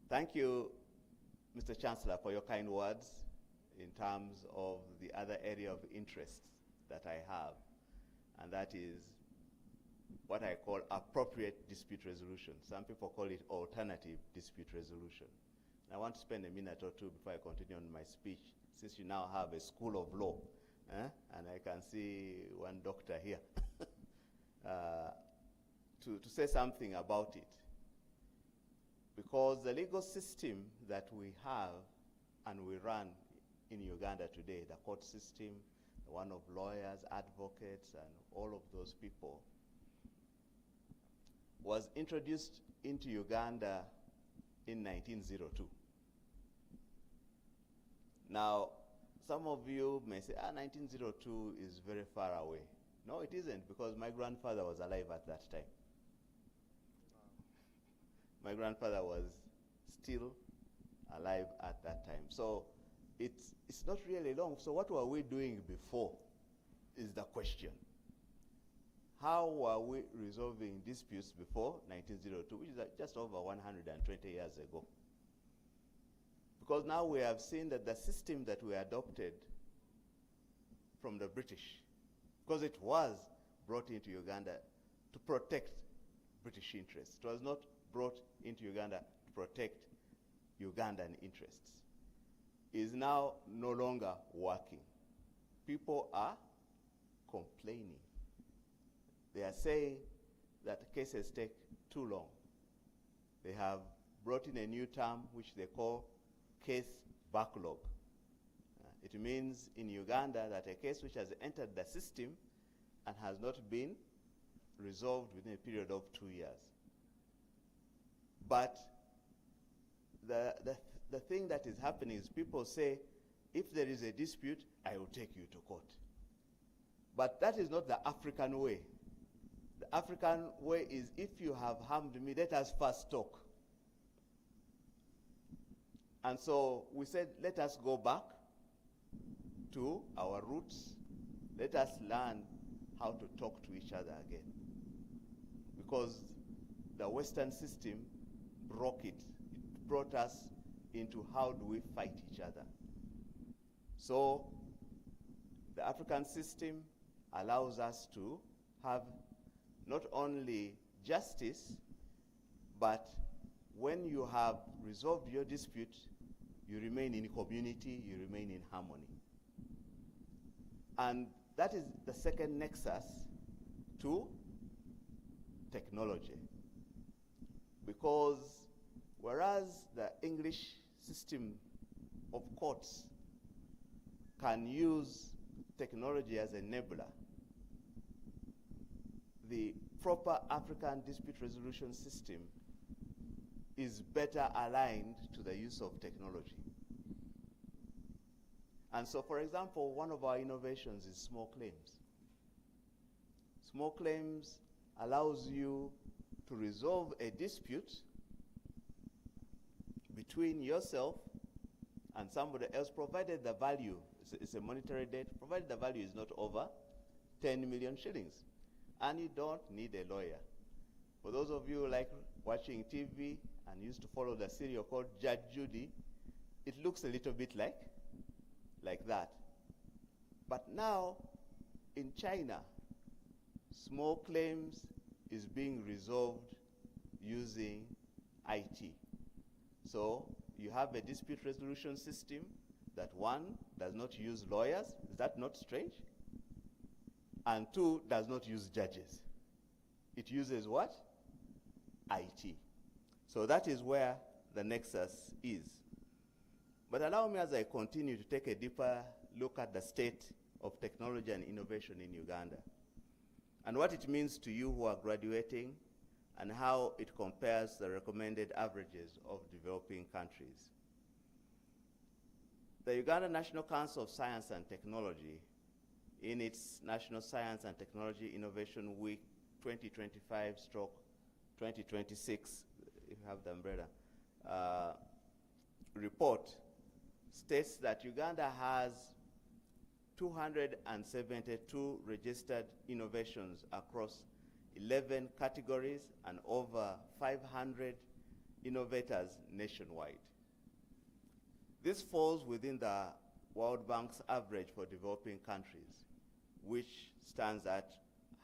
Thank you, Mr. Chancellor, for your kind words in terms of the other area of interest that I have, and that is what I call appropriate dispute resolution. Some people call it alternative dispute resolution. And I want to spend a minute or two before I continue on my speech since you now have a school of law, and I can see one doctor here, to say something about it. Because the legal system that we have and we run in Uganda today, the court system, the one of lawyers, advocates, and all of those people, was introduced into Uganda in 1902. Now, some of you may say, 1902 is very far away. No, it isn't, because my grandfather was alive at that time. My grandfather was still alive at that time. So it's not really long. So what were we doing before is the question. How were we resolving disputes before 1902, which is just over 120 years ago? Because now we have seen that the system that we adopted from the British, because it was brought into Uganda to protect British interests. It was not brought into Uganda to protect Ugandan interests, is now no longer working. People are complaining. They are saying that cases take too long. They have brought in a new term which they call case backlog. It means in Uganda that a case which has entered the system and has not been resolved within a period of 2 years. But the thing that is happening is people say, if there is a dispute, I will take you to court. But that is not the African way. The African way is, if you have harmed me, let us first talk. And so we said, let us go back to our roots. Let us learn how to talk to each other again. Because the Western system broke it. It brought us into how do we fight each other. So the African system allows us to have not only justice, but when you have resolved your dispute, you remain in community, you remain in harmony. And that is the second nexus to technology. Because whereas the English system of courts can use technology as an enabler, the proper African dispute resolution system is better aligned to the use of technology. And so, for example, one of our innovations is small claims. Small claims allows you to resolve a dispute between yourself and somebody else, provided the value, it's a monetary debt, provided the value is not over 10 million shillings. And you don't need a lawyer. For those of you who like watching TV and used to follow the serial called Judge Judy, it looks a little bit like that. But now, in China, small claims is being resolved using IT. So you have a dispute resolution system that, one, does not use lawyers. Is that not strange? And two, does not use judges. It uses what? IT. So that is where the nexus is. But allow me, as I continue, to take a deeper look at the state of technology and innovation in Uganda, and what it means to you who are graduating, and how it compares the recommended averages of developing countries. The Uganda National Council of Science and Technology, in its National Science and Technology Innovation Week 2025/2026, if you have the umbrella, report, states that Uganda has 272 registered innovations across 11 categories and over 500 innovators nationwide. This falls within the World Bank's average for developing countries, which stands at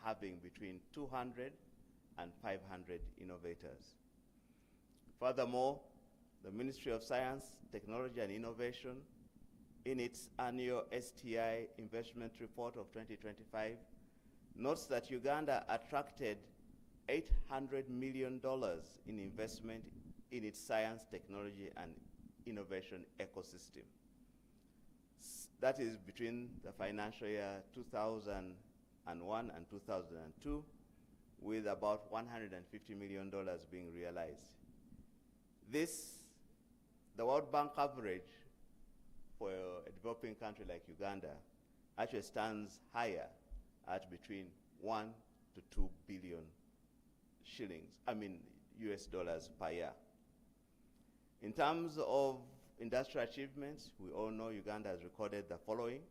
having between 200 and 500 innovators. Furthermore, the Ministry of Science, Technology and Innovation in its annual STI investment report of 2025, notes that Uganda attracted $800 million in investment in its science, technology, and innovation ecosystem. That is between the financial year 2001 and 2002, with about $150 million being realized. The World Bank average for a developing country like Uganda actually stands higher at between 1 to 2 billion US dollars per year. In terms of industrial achievements, we all know Uganda has recorded the following.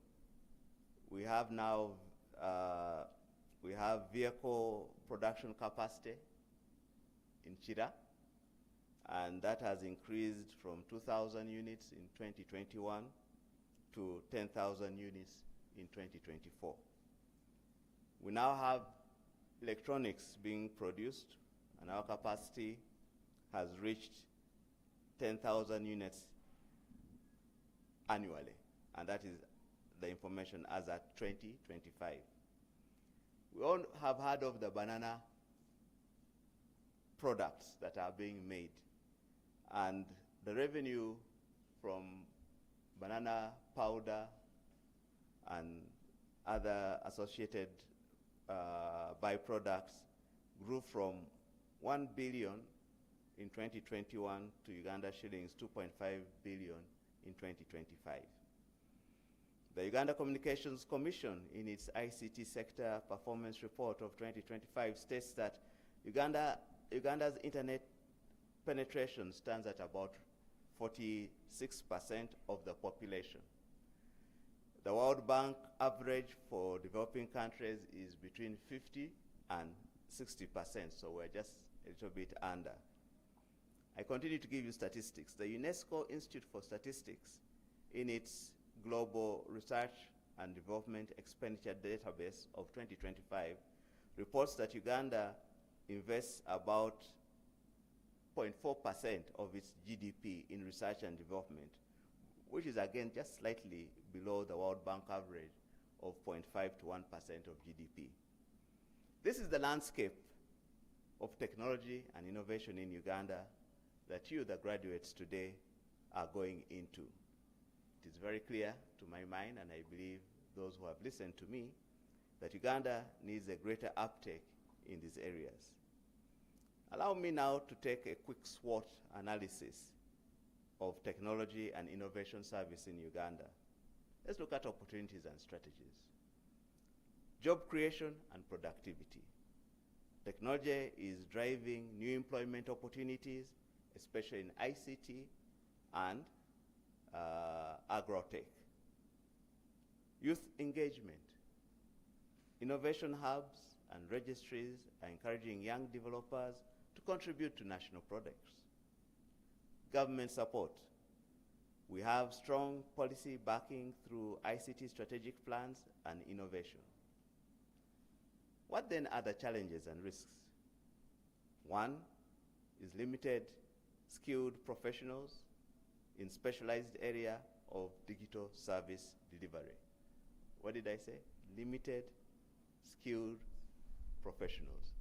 We have now vehicle production capacity in Chira, and that has increased from 2,000 units in 2021 to 10,000 units in 2024. We now have electronics being produced, and our capacity has reached 10,000 units annually, and that is the information as at 2025. We all have heard of the banana products that are being made, and the revenue from banana powder and other associated byproducts grew from 1 billion in 2021 to Uganda shillings 2.5 billion in 2025. The Uganda Communications Commission, in its ICT sector performance report of 2025, states that Uganda's internet penetration stands at about 46% of the population. The World Bank average for developing countries is between 50 and 60%, so we're just a little bit under. I continue to give you statistics. The UNESCO Institute for Statistics, in its Global Research and Development Expenditure Database of 2025, reports that Uganda invests about 0.4% of its GDP in research and development, which is again just slightly below the World Bank average of 0.5 to 1% of GDP. This is the landscape of technology and innovation in Uganda that you, the graduates today, are going into. It is very clear to my mind, and I believe those who have listened to me, that Uganda needs a greater uptake in these areas. Allow me now to take a quick SWOT analysis of technology and innovation service in Uganda. Let's look at opportunities and strategies. Job creation and productivity. Technology is driving new employment opportunities, especially in ICT and agrotech. Youth engagement. Innovation hubs and registries are encouraging young developers to contribute to national products. Government support. We have strong policy backing through ICT strategic plans and innovation. What then are the challenges and risks? One is limited skilled professionals in specialized area of digital service delivery. What did I say? Limited skilled professionals.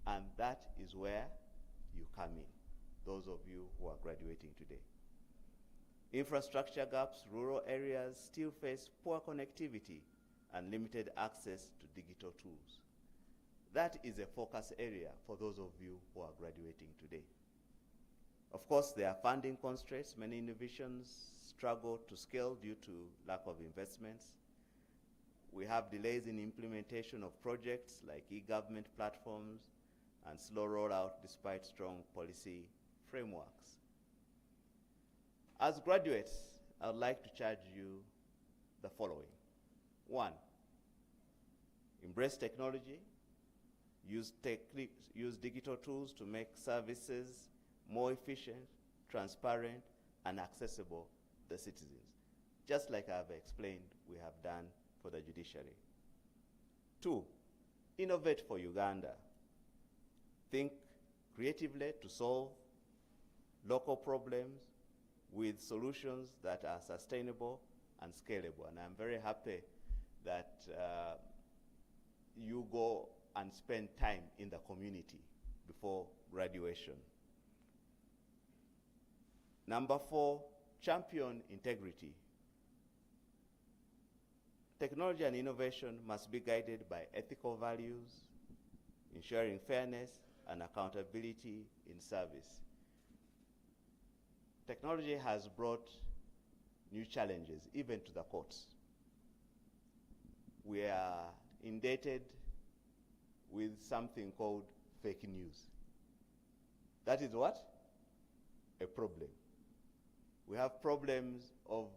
And that is where you come in, those of you who are graduating today. Infrastructure gaps. Rural areas still face poor connectivity and limited access to digital tools. That is a focus area for those of you who are graduating today. Of course, there are funding constraints. Many innovations struggle to scale due to lack of investments. We have delays in implementation of projects like e-government platforms and slow rollout despite strong policy frameworks. As graduates, I would like to charge you the following. One, embrace technology, use digital tools to make services more efficient, transparent, and accessible to the citizens, just like I've explained we have done for the judiciary. Two, innovate for Uganda. Think creatively to solve local problems with solutions that are sustainable and scalable. And I'm very happy that you go and spend time in the community before graduation. Number 4, champion integrity. Technology and innovation must be guided by ethical values, ensuring fairness and accountability in service. Technology has brought new challenges, even to the courts. We are indebted with something called fake news. That is what? A problem. We have problems of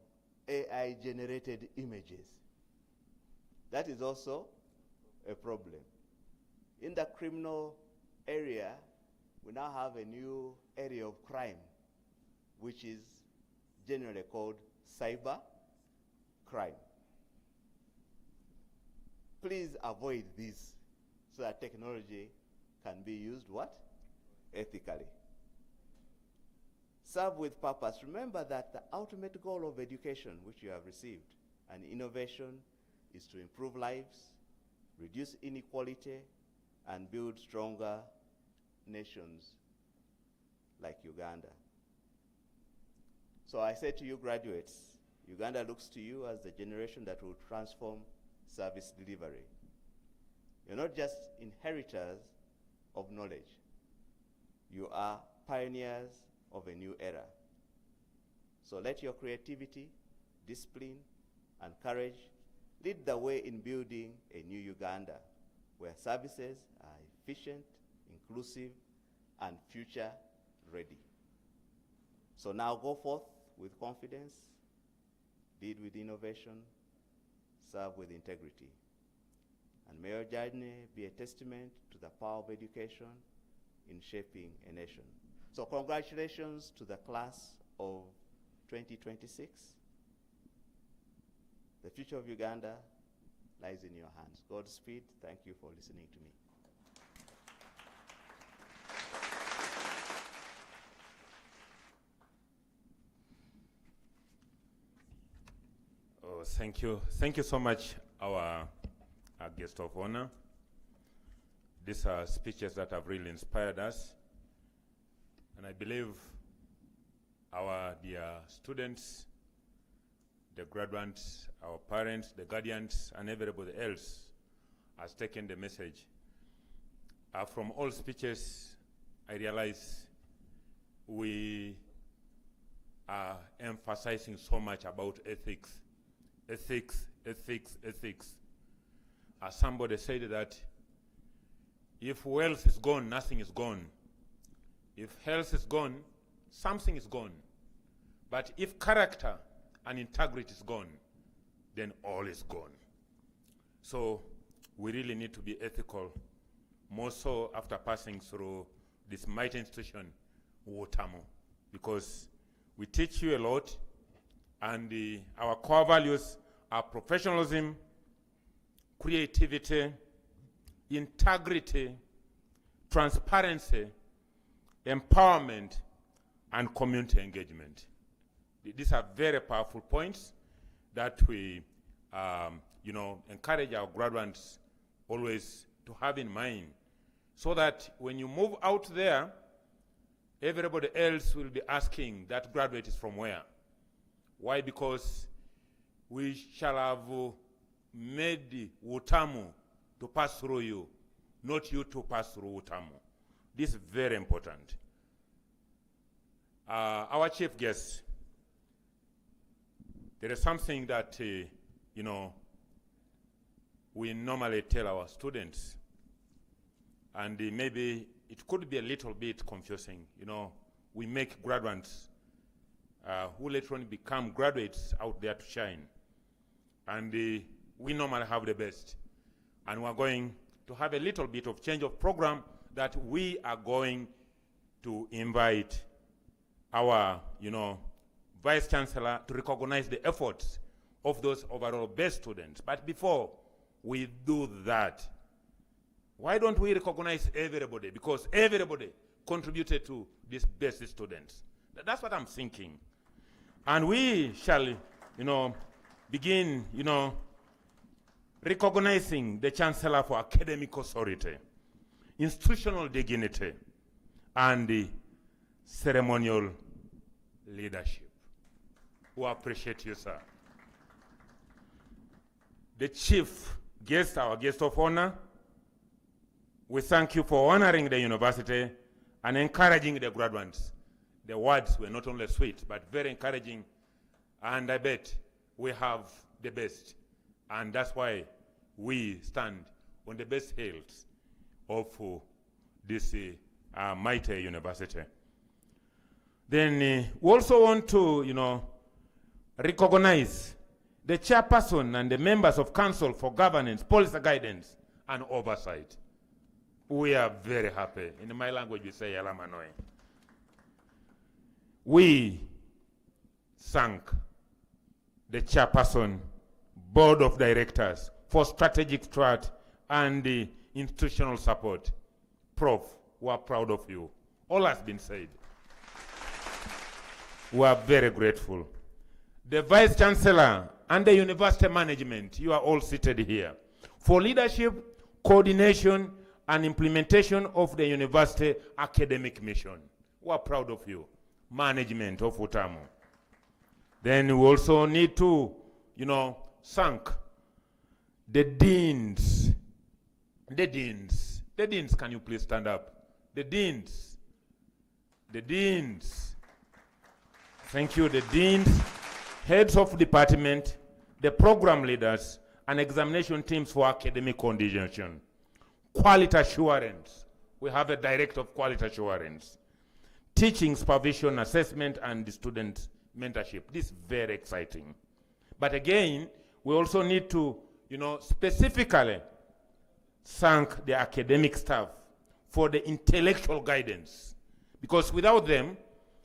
AI-generated images. That is also a problem. In the criminal area, we now have a new area of crime, which is generally called cyber crime. Please avoid this so that technology can be used what? Ethically. Serve with purpose. Remember that the ultimate goal of education, which you have received, and innovation, is to improve lives, reduce inequality, and build stronger nations like Uganda. So I say to you graduates, Uganda looks to you as the generation that will transform service delivery. You're not just inheritors of knowledge. You are pioneers of a new era. So let your creativity, discipline, and courage lead the way in building a new Uganda where services are efficient, inclusive, and future ready. So now go forth with confidence, lead with innovation, serve with integrity. And may your journey be a testament to the power of education in shaping a nation. So congratulations to the class of 2026. The future of Uganda lies in your hands. Godspeed. Thank you for listening to me. Oh, thank you. Thank you so much, our guest of honor. These are speeches that have really inspired us. And I believe our dear students, the graduates, our parents, the guardians, and everybody else has taken the message. From all speeches, I realize we are emphasizing so much about ethics. Ethics, ethics, ethics. As somebody said that if wealth is gone, nothing is gone. If health is gone, something is gone. But if character and integrity is gone, then all is gone. So we really need to be ethical, more so after passing through this mighty institution, UTAMU, because we teach you a lot, and our core values are professionalism, creativity, integrity, transparency, empowerment, and community engagement. These are very powerful points that we encourage our graduates always to have in mind, so that when you move out there, everybody else will be asking that graduate is from where. Why? Because we shall have made UTAMU to pass through you, not you to pass through UTAMU. This is very important. Our chief guest, there is something that we normally tell our students, and maybe it could be a little bit confusing. We make graduates who later on become graduates out there to shine, and we normally have the best, and we're going to have a little bit of change of program that we are going to invite our Vice Chancellor to recognize the efforts of those overall best students. But before we do that, why don't we recognize everybody? Because everybody contributed to these best students. That's what I'm thinking. And we shall, begin, recognizing the Chancellor for academic authority, institutional dignity, and the ceremonial leadership. We appreciate you, sir. The chief guest, our guest of honor, we thank you for honoring the university and encouraging the graduates. The words were not only sweet, but very encouraging, and I bet we have the best. And that's why we stand on the best hills of this mighty university. Then we also want to, recognize the chairperson and the members of Council for Governance, Policy Guidance, and Oversight. We are very happy. In my language, we say Yalamanoi. We thank the chairperson, board of directors for strategic strat and the institutional support. Prof, we are proud of you. All has been said. We are very grateful. The Vice Chancellor and the university management, you are all seated here, for leadership, coordination, and implementation of the university academic mission. We are proud of you, management of UTAMU. Then we also need to, thank the deans. The deans, can you please stand up? The deans. Thank you, the deans, heads of department, the program leaders, and examination teams for academic coordination. Quality assurance. We have a director of quality assurance. Teaching, supervision, assessment, and the student mentorship. This is very exciting. But again, we also need to, specifically thank the academic staff for the intellectual guidance. Because without them,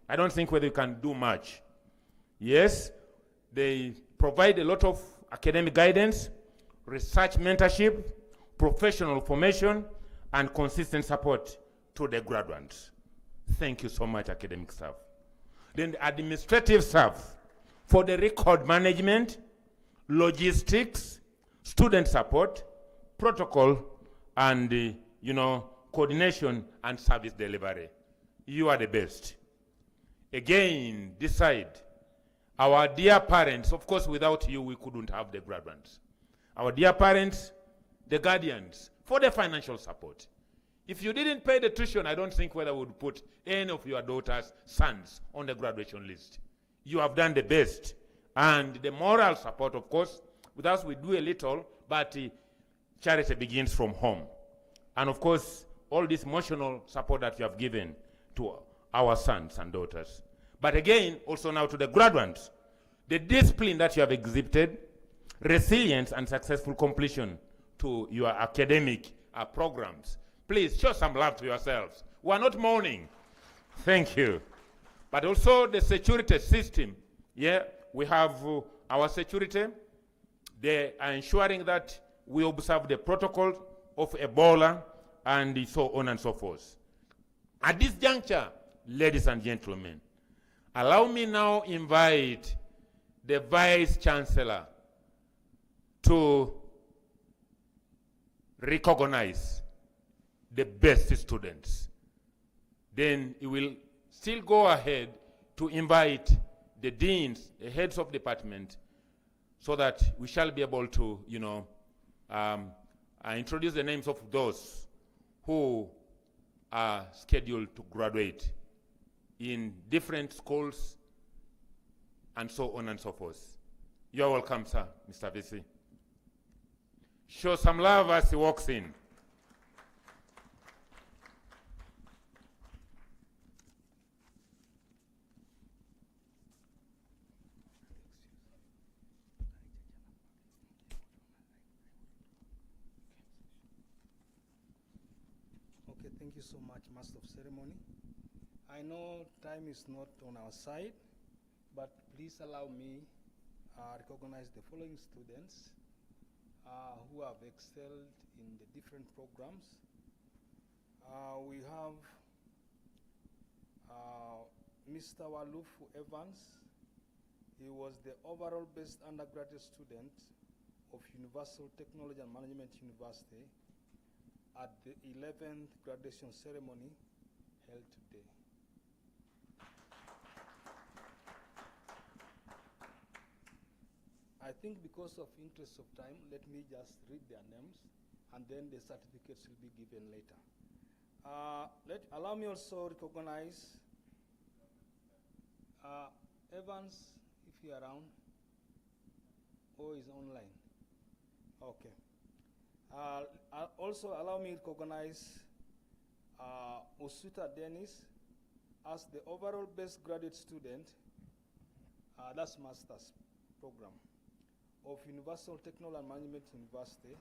I don't think whether you can do much. Yes, they provide a lot of academic guidance, research mentorship, professional formation, and consistent support to the graduates. Thank you so much, academic staff. Then the administrative staff for the record management, logistics, student support, protocol, and coordination and service delivery. You are the best. Again, this side, our dear parents, of course, without you, we couldn't have the graduates. Our dear parents, the guardians, for the financial support. If you didn't pay the tuition, I don't think whether we would put any of your daughters' sons on the graduation list. You have done the best. And the moral support, of course, with us we do a little, but charity begins from home. And of course, all this emotional support that you have given to our sons and daughters. But again, also now to the graduates, the discipline that you have exhibited, resilience and successful completion to your academic programs. Please show some love to yourselves. We are not mourning. Thank you. But also the security system. Yeah, we have our security. They are ensuring that we observe the protocol of Ebola and so on and so forth. At this juncture, ladies and gentlemen, allow me now invite the Vice Chancellor to recognize the best students. Then he will still go ahead to invite the deans, the heads of department, so that we shall be able to, introduce the names of those who are scheduled to graduate in different schools and so on and so forth. You're welcome, sir, Mr. VC. Show some love as he walks in. Okay, thank you so much, Master of Ceremony. I know time is not on our side, but please allow me recognize the following students who have excelled in the different programs. We have Mr. Walufu Evans. He was the overall best undergraduate student of Universal Technology and Management University at the 11th graduation ceremony held today. I think because of interest of time, let me just read their names, and then the certificates will be given later. Allow me also recognize Evans, if you're around, or is online. Okay. Also allow me to recognize Osuta Dennis as the overall best graduate student, that's master's program, of Universal Technology and Management University.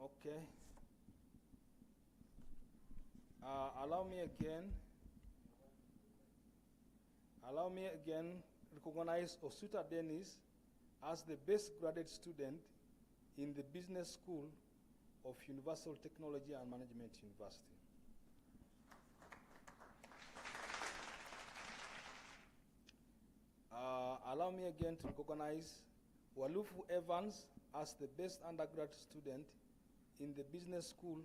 Okay. Allow me again recognize Osuta Dennis as the best graduate student in the Business School of Universal Technology and Management University. Allow me again to recognize Walufu Evans as the best undergraduate student in the Business School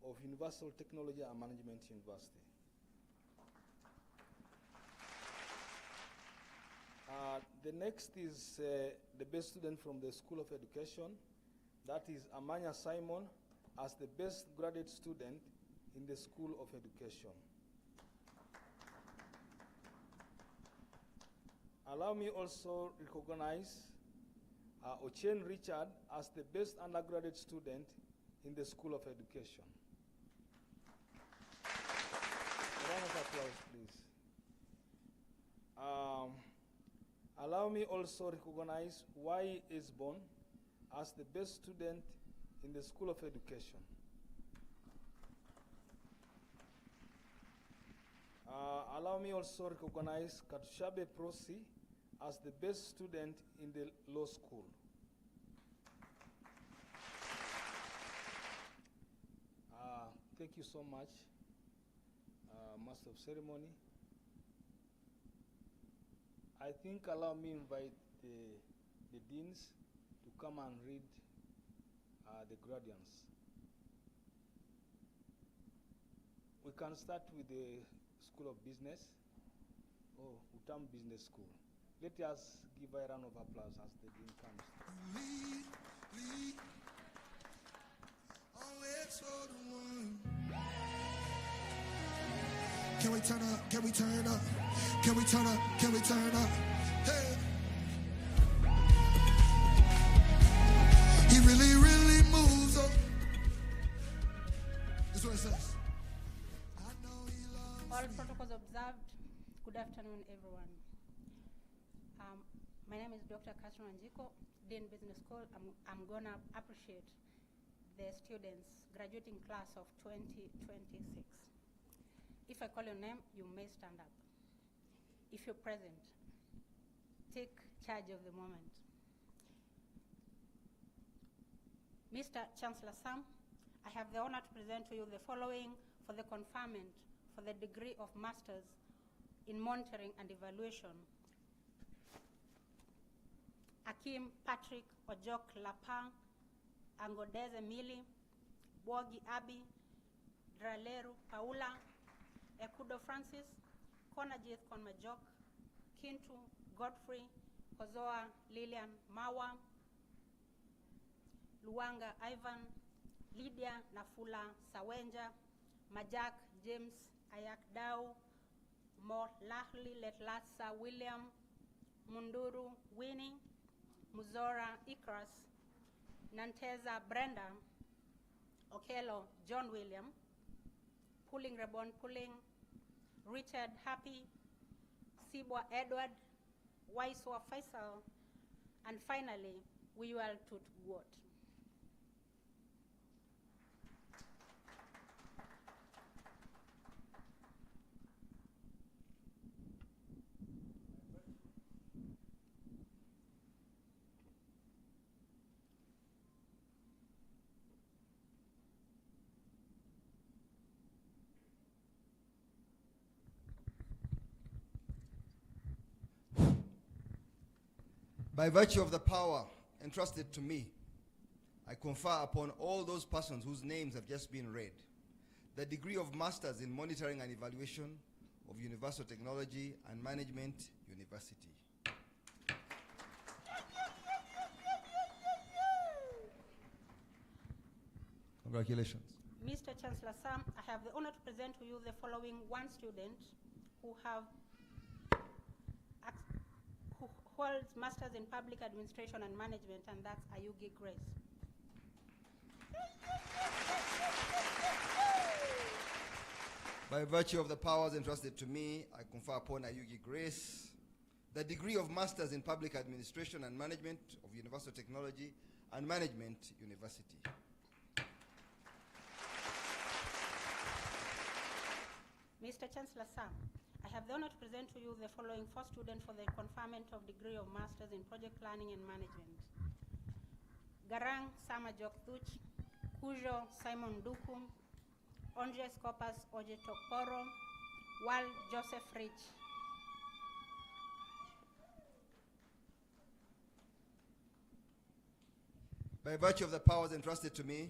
of Universal Technology and Management University. The next is the best student from the School of Education. That is Amanya Simon as the best graduate student in the School of Education. Allow me also recognize Ochen Richard as the best undergraduate student in the School of Education. A round of applause, please. Allow me also recognize Y. Esbon as the best student in the School of Education. Allow me also recognize Katushabe Prosi as the best student in the law school. Thank you so much, Master of Ceremony. I think allow me invite the deans to come and read the graduates. We can start with the School of Business, or UTAMU Business School. Let us give a round of applause as the dean comes. Can we turn up? Can we turn up? Can we turn up? Can we turn up? Hey. He really, really moves up. That's what it says. I know he loves All me. protocols observed. Good afternoon, everyone. My name is Dr. Catherine Njiko, Dean Business School. I'm gonna appreciate the students graduating class of 2026. If I call your name, you may stand up. If you're present, take charge of the moment. Mr. Chancellor Sam, I have the honor to present to you the following for the conferment for the degree of Masters in Monitoring and Evaluation. Akim Patrick Ojok Lapang, Angodeze Mili, Bogi Abi, Draleru Paula, Ekudo Francis, Konajith Konmajok, Kintu Godfrey, Kozoa Lilian Mawa, Luanga Ivan, Lydia Nafula Sawenja, Majak James Ayak Dau, Lahli Letlatsa William, Munduru Winnie, Muzora Ikras, Nanteza Brenda, Okelo John William, Pulling Rebon Pulling, Richard Happy, Sibwa Edward, Waiswa Faisal, and finally, Wiwal Tut Guot. By virtue of the power entrusted to me, I confer upon all those persons whose names have just been read the degree of Masters in Monitoring and Evaluation of Universal Technology and Management University. Congratulations. Mr. Chancellor, sir, I have the honor to present to you the following one student who holds Masters in Public Administration and Management, and that's Ayugi Grace. By virtue of the powers entrusted to me, I confer upon Ayugi Grace the degree of Masters in Public Administration and Management of Universal Technology and Management University. Mr. Chancellor, sir, I have the honor to present to you the following four students for the conferment of degree of Masters in Project Planning and Management. Garang Sama Joktuch, Kujo Simon Duku, Onje Skopas Oje Tokporo, Wal Joseph Rich. By virtue of the powers entrusted to me,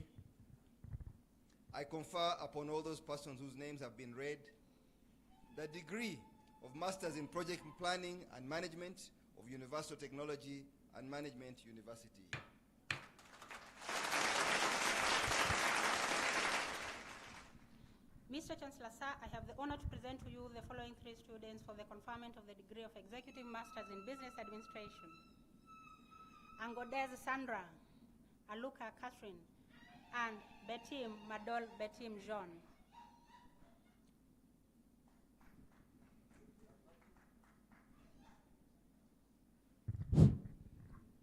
I confer upon all those persons whose names have been read the degree of Masters in Project Planning and Management of Universal Technology and Management University. Mr. Chancellor, sir, I have the honor to present to you the following three students for the conferment of the degree of Executive Masters in Business Administration. Angodez Sandra, Aluka Catherine, and Betim Madol Betim Jean.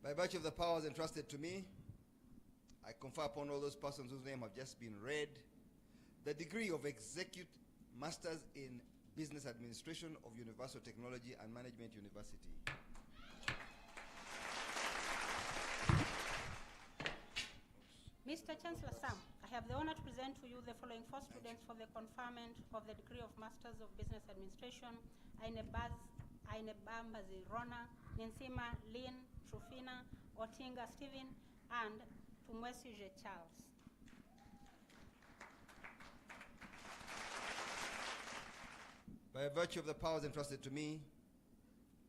By virtue of the powers entrusted to me, I confer upon all those persons whose names have just been read the degree of Executive Masters in Business Administration of Universal Technology and Management University. Mr. Chancellor, sir, I have the honor to present to you the following four students for the conferment of the degree of Masters of Business Administration: Ainebambazi Rona, Ninsima Lynn Trufina, Otinga Stephen, and Tumwesije Charles. By virtue of the powers entrusted to me,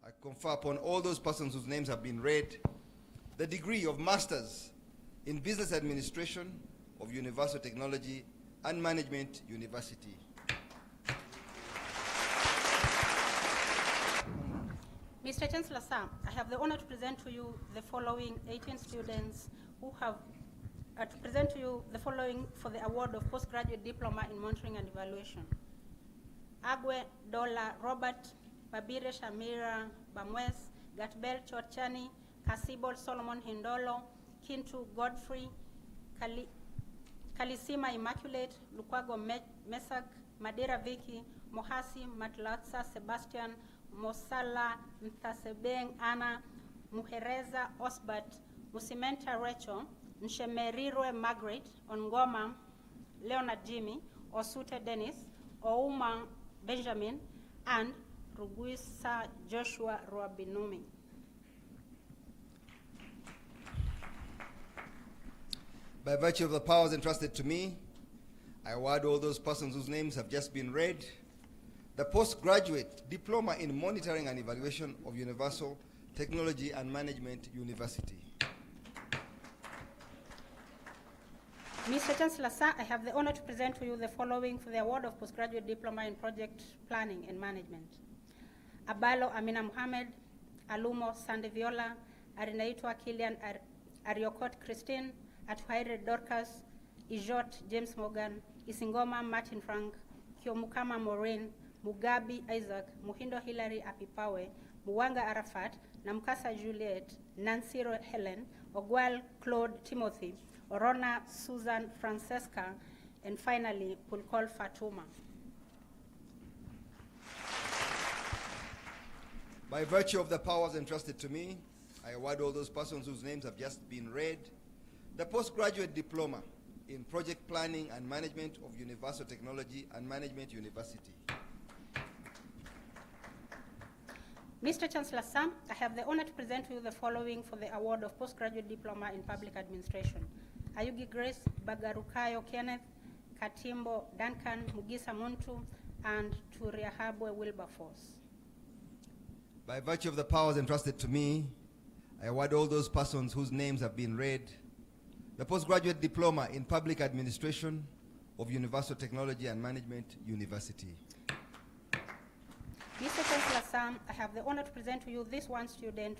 I confer upon all those persons whose names have been read the degree of Masters in Business Administration of Universal Technology and Management University. Mr. Chancellor, sir, I have the honor to present to you the following 18 students who have to present to you the following for the award of postgraduate diploma in monitoring and evaluation. Agwe Dola Robert, Babire Shamira Bamwes, Gatbel Chorchani, Kasibol Solomon Hindolo, Kintu Godfrey, Kalisima Immaculate, Lukwago Mesak, Madera Vicky, Mohasi Matlatsa Sebastian, Mosala Mthasebeng Anna, Muhereza Osbert, Musimenta Rachel, Nshemerirwe Margaret, Ongoma Leonard Jimmy, Osute Dennis, Ouma Benjamin, and Ruguisa Joshua Ruabinumi. By virtue of the powers entrusted to me, I award all those persons whose names have just been read the postgraduate diploma in monitoring and evaluation of Universal Technology and Management University. Mr. Chancellor, sir, I have the honor to present to you the following for the award of postgraduate diploma in project planning and management. Abalo Amina Mohammed, Alumo Sande Viola, Arinaitwa Kilian Ariokot Christine, Atuhaire Dorcas, Ijot James Morgan, Isingoma Martin Frank, Kiomukama Maureen, Mugabi Isaac, Muhindo Hilary Apipawe, Muwanga Arafat, Namkasa Juliet, Nansiro Helen, Ogwal Claude Timothy, Orona Susan Francesca, and finally Pulkol Fatuma. By virtue of the powers entrusted to me, I award all those persons whose names have just been read the postgraduate diploma in project planning and management of Universal Technology and Management University. Mr. Chancellor, sir, I have the honor to present to you the following for the award of postgraduate diploma in public administration. Ayugi Grace Bagarukayo Kenneth, Katimbo Duncan, Mugisa Muntu, and Turiahabwe Wilberforce. By virtue of the powers entrusted to me, I award all those persons whose names have been read the postgraduate diploma in public administration of Universal Technology and Management University. Mr. Chancellor, sir, I have the honor to present to you this one student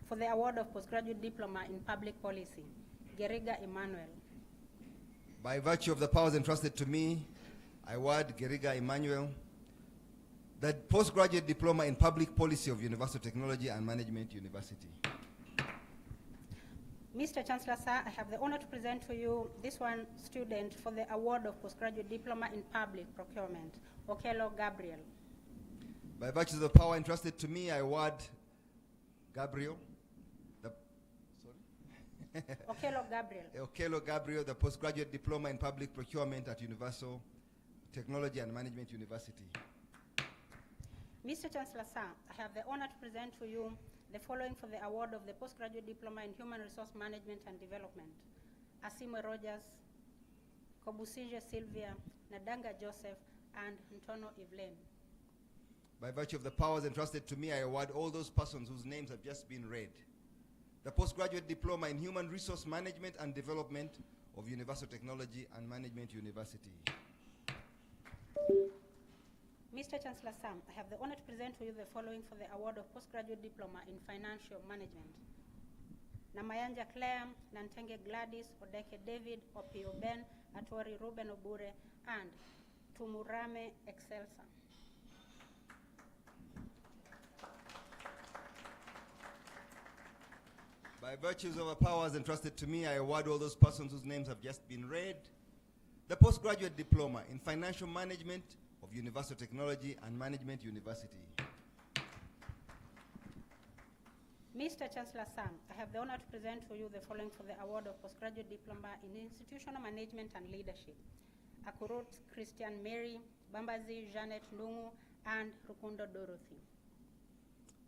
for the award of postgraduate diploma in public policy, Geriga Emmanuel. By virtue of the powers entrusted to me, I award Geriga Emmanuel the postgraduate diploma in public policy of Universal Technology and Management University. Mr. Chancellor, sir, I have the honor to present to you this one student for the award of postgraduate diploma in public procurement, Okello Gabriel. By virtue of the power entrusted to me, I award Gabriel, Okello Gabriel. Okello Gabriel, the postgraduate diploma in public procurement at Universal Technology and Management University. Mr. Chancellor, sir, I have the honor to present to you the following for the award of the postgraduate diploma in human resource management and development: Asimwe Rogers, Kobusije Sylvia, Nadanga Joseph, and Ntono Evelyn. By virtue of the powers entrusted to me, I award all those persons whose names have just been read the postgraduate diploma in human resource management and development of Universal Technology and Management University. Mr. Chancellor, sir, I have the honor to present to you the following for the award of postgraduate diploma in financial management: Namayanja Claire, Nantenge Gladys, Odeke David, Opio Ben, Atori Ruben Obure, and Tumurame Excelsa. By virtues of the powers entrusted to me, I award all those persons whose names have just been read the postgraduate diploma in financial management of Universal Technology and Management University. Mr. Chancellor, sir, I have the honor to present to you the following for the award of postgraduate diploma in institutional management and leadership: Akurut Christian Mary, Bambazi Janet Ndungu, and Rukundo Dorothy.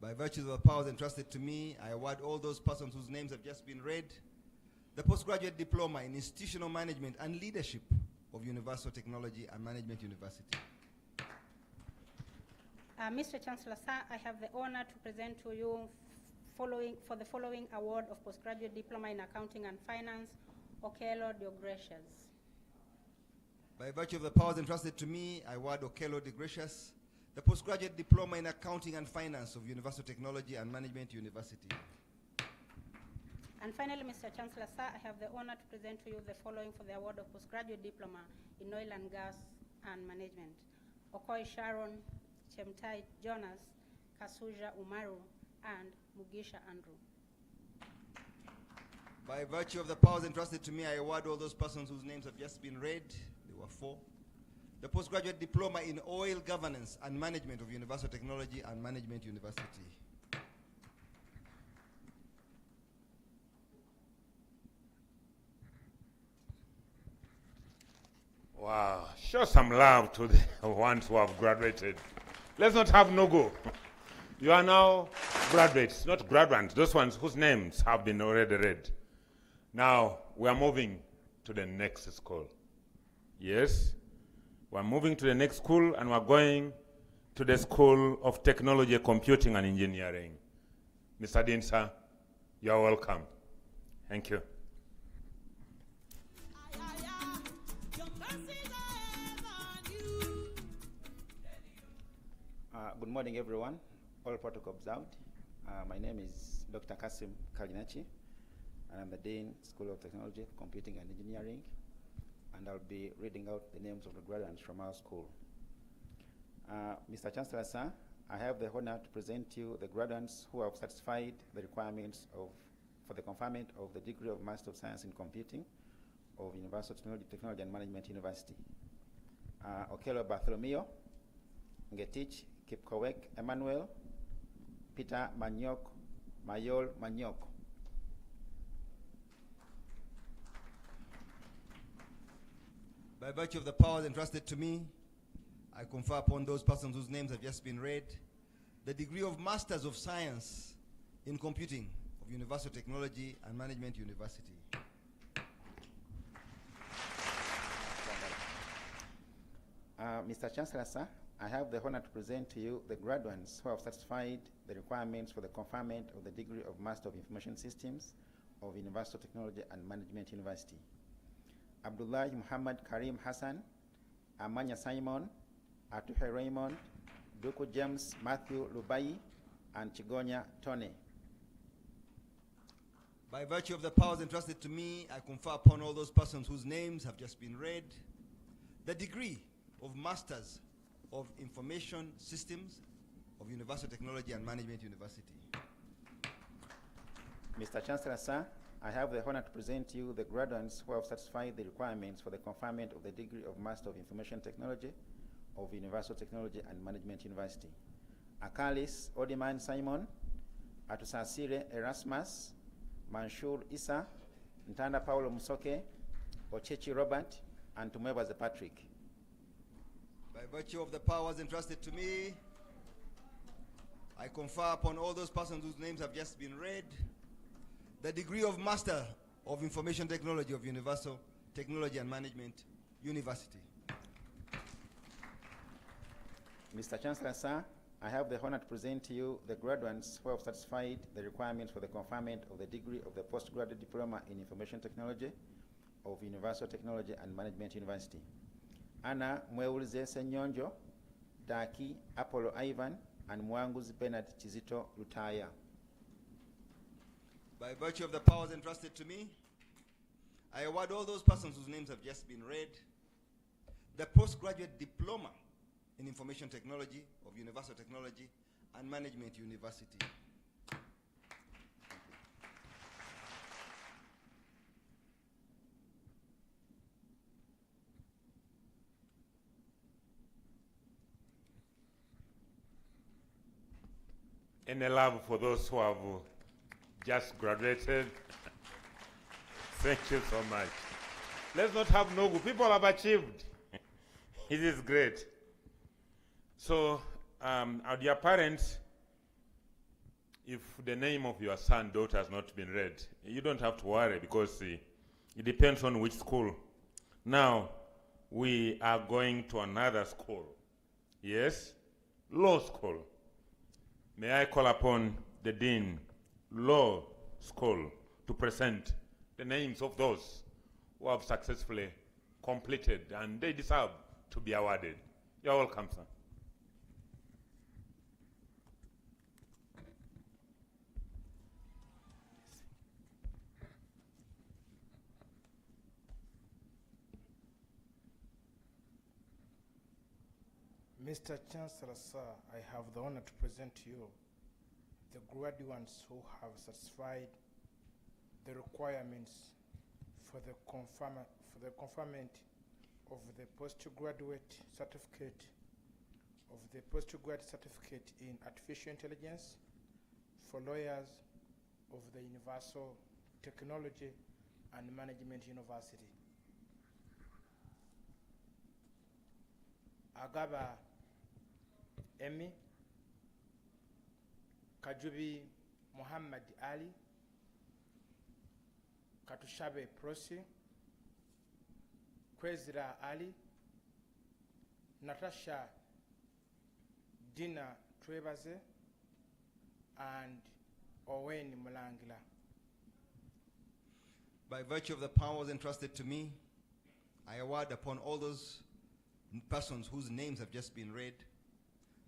By virtue of the powers entrusted to me, I award all those persons whose names have just been read the postgraduate diploma in institutional management and leadership of Universal Technology and Management University. Mr. Chancellor, sir, I have the honor to present to you for the following award of postgraduate diploma in accounting and finance, Okello de Gracias. By virtue of the powers entrusted to me, I award Okello de Gracias the postgraduate diploma in accounting and finance of Universal Technology and Management University. And finally, Mr. Chancellor, sir, I have the honor to present to you the following for the award of postgraduate diploma in oil and gas and management: Okoi Sharon, Chemtai Jonas, Kasuja Umaru, and Mugisha Andrew. By virtue of the powers entrusted to me, I award all those persons whose names have just been read, there were 4, the postgraduate diploma in oil governance and management of Universal Technology and Management University. Wow, show some love to the ones who have graduated. Let's not have no go. You are now graduates, not graduates, those ones whose names have been already read. Now, we are moving to the next school. Yes, we are moving to the next school, and we are going to the School of Technology, Computing and Engineering. Mr. Dean, sir, you are welcome. Thank you. Good morning, everyone. All protocol observed. My name is Dr. Kasim Kalinachi, and I'm the Dean, School of Technology, Computing and Engineering, and I'll be reading out the names of the graduates from our school. Mr. Chancellor, sir, I have the honor to present you the graduates who have satisfied the requirements for the conferment of the degree of Master of Science in Computing of Universal Technology and Management University. Okello Bartholomew, Ngetich Kipkowek Emmanuel, Peter Manyok, Mayol Manyok. By virtue of the powers entrusted to me, I confer upon those persons whose names have just been read the degree of Masters of Science in Computing of Universal Technology and Management University. Mr. Chancellor, sir, I have the honor to present to you the graduates who have satisfied the requirements for the conferment of the degree of Master of Information Systems of Universal Technology and Management University. Abdullah Muhammad Karim Hassan, Amanya Simon, Atuhe Raymond, Duku James Matthew Lubai, and Chigonya Tony. By virtue of the powers entrusted to me, I confer upon all those persons whose names have just been read the degree of Masters of Information Systems of Universal Technology and Management University. Mr. Chancellor, sir, I have the honor to present to you the graduates who have satisfied the requirements for the conferment of the degree of Master of Information Technology of Universal Technology and Management University. Akalis Odiman Simon, Atusasire Erasmus, Manshur Issa, Ntanda Paulo Musoke, Ochechi Robert, and Tumwebaze Patrick. By virtue of the powers entrusted to me, I confer upon all those persons whose names have just been read the degree of Master of Information Technology of Universal Technology and Management University. Mr. Chancellor, sir, I have the honor to present to you the graduates who have satisfied the requirements for the conferment of the degree of the postgraduate diploma in Information Technology of Universal Technology and Management University. Anna Mweulize Senyonjo, Daki Apollo Ivan, and Mwanguzi Bernard Chizito Lutaya. By virtue of the powers entrusted to me, I award all those persons whose names have just been read the postgraduate diploma in Information Technology of Universal Technology and Management University. Any love for those who have just graduated? Thank you so much. Let's not have no good. People have achieved. It is great. So, our dear parents, if the name of your son, daughter has not been read, you don't have to worry because it depends on which school. Now, we are going to another school. Yes? Law school. May I call upon the Dean, Law School, to present the names of those who have successfully completed and they deserve to be awarded. You're welcome, sir. Mr. Chancellor, sir, I have the honor to present to you the graduates who have satisfied the requirements for the conferment of the postgraduate certificate in artificial intelligence for lawyers of the Universal Technology and Management University. Agaba Emi Kajubi Muhammad Ali, Katushabe Prosi, Kwezira Ali, Natasha Dina Twebaze, and Owen Mulangila. By virtue of the powers entrusted to me, I award upon all those persons whose names have just been read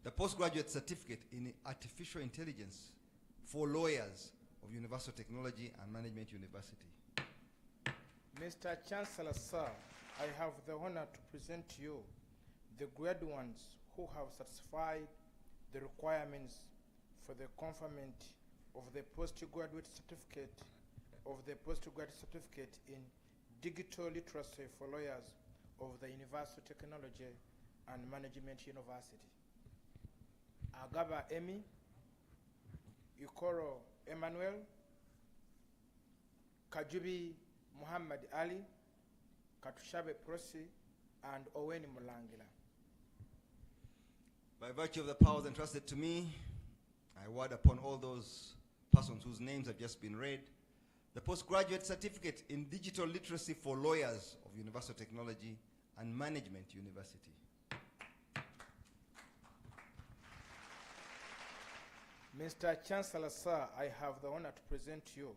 the postgraduate certificate in artificial intelligence for lawyers of Universal Technology and Management University. Mr. Chancellor, sir, I have the honor to present to you the graduates who have satisfied the requirements for the conferment of the postgraduate certificate in digital literacy for lawyers of the Universal Technology and Management University. Agaba Emi, Ikoro Emmanuel, Kajubi Muhammad Ali, Katushabe Prosi, and Owen Mulangila. By virtue of the powers entrusted to me, I award upon all those persons whose names have just been read the postgraduate certificate in digital literacy for lawyers of Universal Technology and Management University. Mr. Chancellor, sir, I have the honor to present to you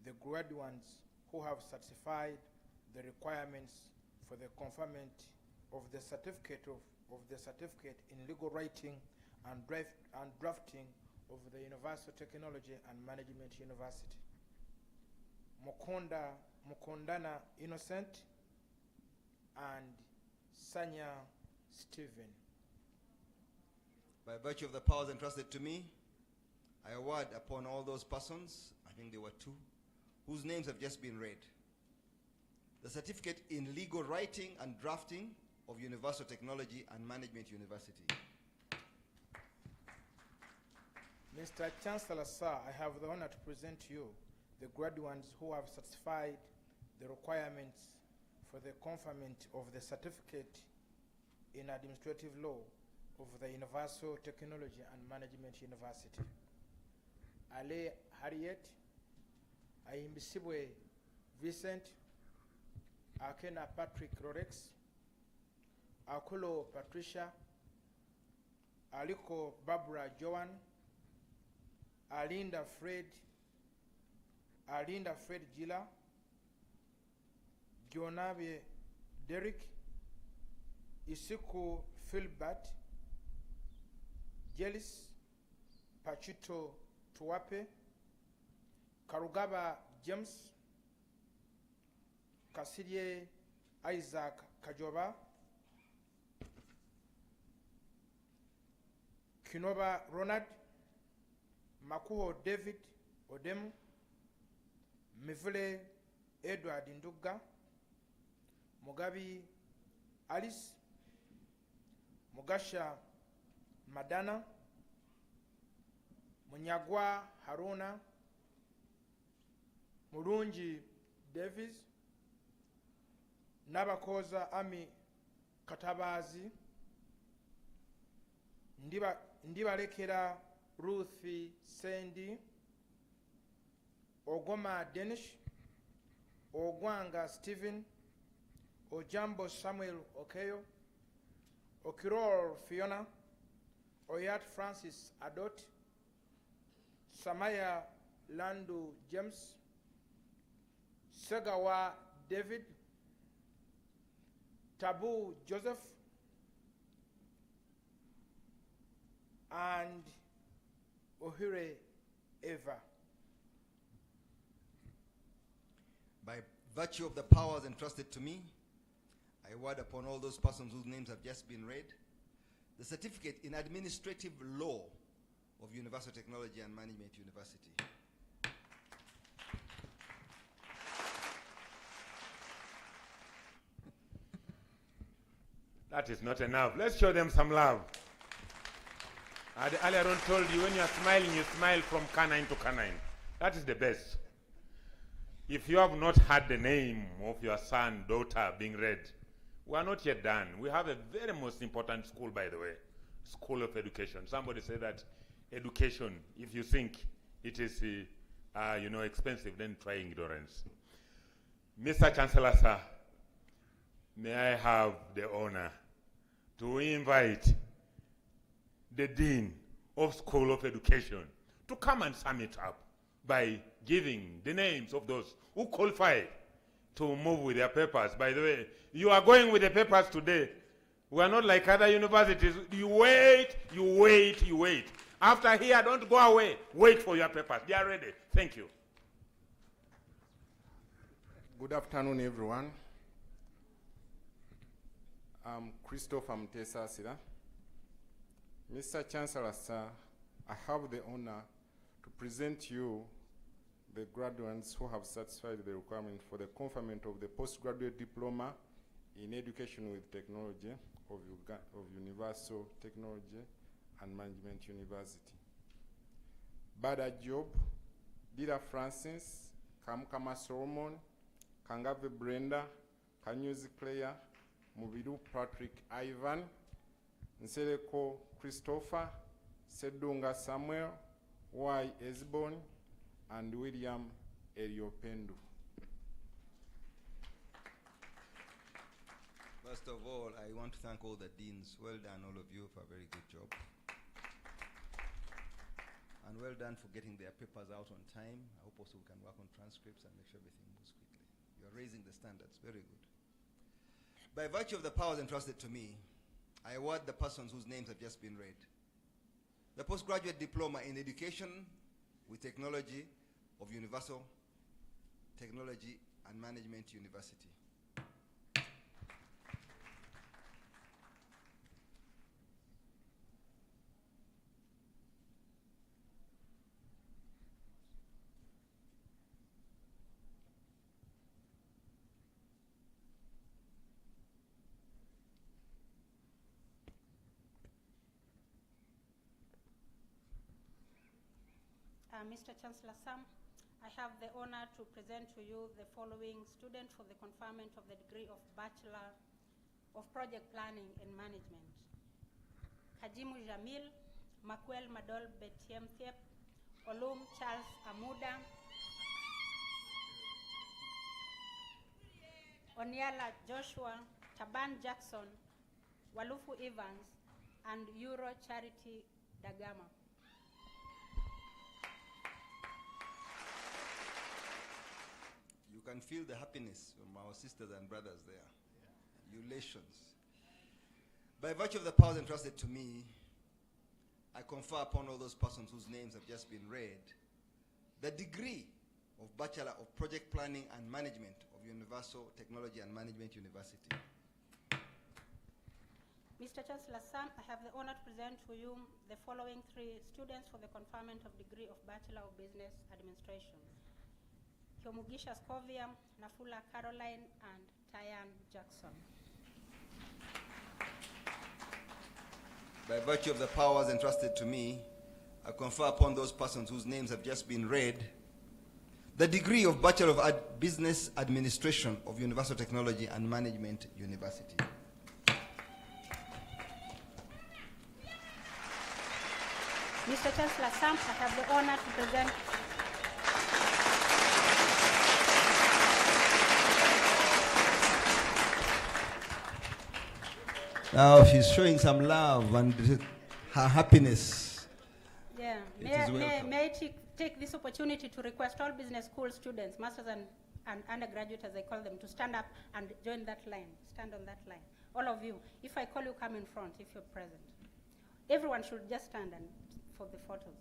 the graduates who have satisfied the requirements for the conferment of the certificate in legal writing and drafting of the Universal Technology and Management University. Mukondana Innocent and Sanya Stephen. By virtue of the powers entrusted to me, I award upon all those persons, I think there were 2, whose names have just been read, the certificate in legal writing and drafting of Universal Technology and Management University. Mr. Chancellor, sir, I have the honor to present to you the graduates who have satisfied the requirements for the conferment of the certificate in administrative law of the Universal Technology and Management University. Ale Harriet, Ayimbisibwe Vincent, Akena Patrick Rorex, Akulo Patricia, Aliko Barbara Joan, Alinda Fred Gila, Jonabe Derek, Isiku Philbert, Jelis Pachito Tuwape, Karugaba James, Kasirie Isaac Kajoba, Kinoba Ronald, Makuho David Odemu, Mivule Edward Nduga, Mugabi Alice, Mugasha Madana, Munyagwa Haruna, Murungi Davis, Nabakoza Ami Katabazi, Ndibalekera Ruthi Sandy, Ogoma Denish, Ogwanga Stephen, Ojambo Samuel Okeyo, Okiror Fiona, Oyat Francis Adot, Samaya Landu James, Segawa David, Tabu Joseph, and Ohire Eva. By virtue of the powers entrusted to me, I award upon all those persons whose names have just been read the certificate in administrative law of Universal Technology and Management University. That is not enough. Let's show them some love. I earlier on told you when you are smiling, you smile from canine to canine. That is the best. If you have not had the name of your son, daughter being read, we are not yet done. We have a very most important school, by the way, School of Education. Somebody said that education, if you think it is expensive, then try ignorance. Mr. Chancellor, sir, may I have the honor to invite the Dean of School of Education to come and sum it up by giving the names of those who qualify to move with their papers. By the way, you are going with the papers today. We are not like other universities. You wait, you wait, you wait. After here, don't go away. Wait for your papers. They are ready. Thank you. Good afternoon, everyone. I'm Christopher Mtesa Sira. Mr. Chancellor, sir, I have the honor to present you the graduates who have satisfied the requirement for the conferment of the postgraduate diploma in education with technology of Universal Technology and Management University. Bada Job, Dida Francis, Kamkama Solomon, Kangabe Brenda, Kanyuzi Claire, Mubiru Patrick Ivan, Nseleko Christopher, Sedunga Samuel, Y. Esbon, and William Eliopendu. First of all, I want to thank all the deans. Well done, all of you, for a very good job. And well done for getting their papers out on time. I hope also we can work on transcripts and make sure everything moves quickly. You are raising the standards. Very good. By virtue of the powers entrusted to me, I award the persons whose names have just been read the postgraduate diploma in education with technology of Universal Technology and Management University. Mr. Chancellor Sam, I have the honor to present to you the following student for the conferment of the degree of Bachelor of Project Planning and Management. Kajimu Jamil, Makwel Madol Betiemthiep, Olum Charles Amuda, Oniala Joshua, Taban Jackson, Walufu Evans, and Euro Charity Dagama. You can feel the happiness from our sisters and brothers there. Yeah. Eulations. By virtue of the powers entrusted to me, I confer upon all those persons whose names have just been read the degree of Bachelor of Project Planning and Management of Universal Technology and Management University. Mr. Chancellor Sam, I have the honor to present to you the following 3 students for the conferment of degree of Bachelor of Business Administration. Kyomugisha Scovia, Nafula Caroline, and Tyan Jackson. By virtue of the powers entrusted to me, I confer upon those persons whose names have just been read the degree of Bachelor of Business Administration of Universal Technology and Management University. Mr. Chancellor Sam, I have the honor to present now she's showing some love and her happiness. Yeah, may I take this opportunity to request all business school students, masters and undergraduates as I call them, to stand up and join that line, stand on that line. All of you, if I call you, come in front if you're present. Everyone should just stand and for the photos.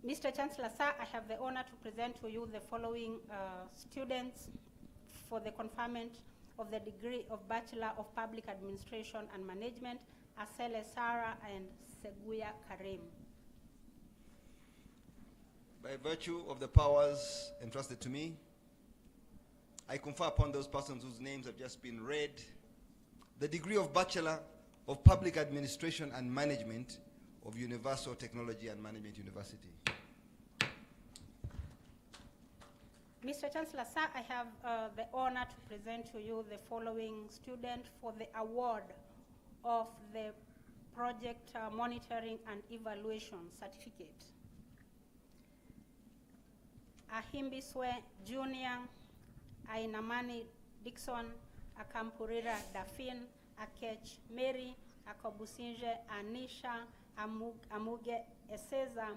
Mr. Chancellor, sir, I have the honor to present to you the following students for the conferment of the degree of Bachelor of Public Administration and Management, Asele Sarah and Seguya Karim. By virtue of the powers entrusted to me, I confer upon those persons whose names have just been read the degree of Bachelor of Public Administration and Management of Universal Technology and Management University. Mr. Chancellor, sir, I have the honor to present to you the following student for the award of the Project Monitoring and Evaluation Certificate. Ahimbiswe Junior, Ainamani Dixon, Akampurira Dafin, Akech Mary, Akobusinje Anisha, Amuge Eseza,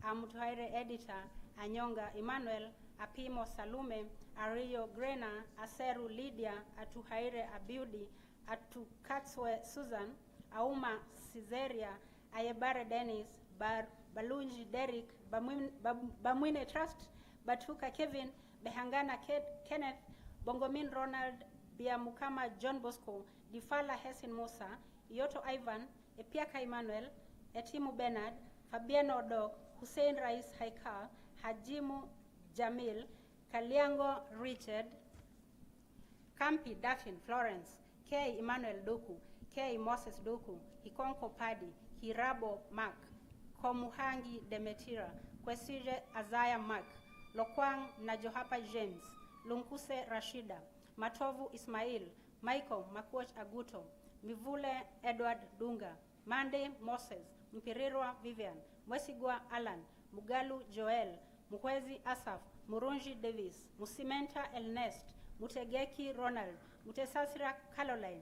Amutuhaire Editor, Anyonga Emmanuel, Apimo Salume, Ario Grena, Aseru Lydia, Atuhaire Abiudi, Atukatswe Susan, Auma Cizeria, Ayebare Dennis, Balunji Derek, Bamwine Trust, Batuka Kevin, Behangana Kenneth, Bongomin Ronald, Biamukama John Bosco, Difala Hesin Musa, Yoto Ivan, Epiaka Emmanuel, Etimu Bernard, Fabiano Odok, Hussein Rais Haikal, Hajimu Jamil, Kaliango Richard, Kampi Daffin Florence, K. Emmanuel Doku, K. Moses Doku, Hikonko Padi, Hirabo Mark, Komuhangi Demetira, Kwesije Azaya Mark, Lokwang Najohapa James, Lunkuse Rashida, Matovu Ismail, Michael Makwach Aguto, Mivule Edward Dunga, Mande Moses, Mpirirwa Vivian, Mwesigwa Alan, Mugalu Joel, Mukwezi Asaf, Murunji Davis, Musimenta Ernest, Mutegeki Ronald, Mutesasira Caroline,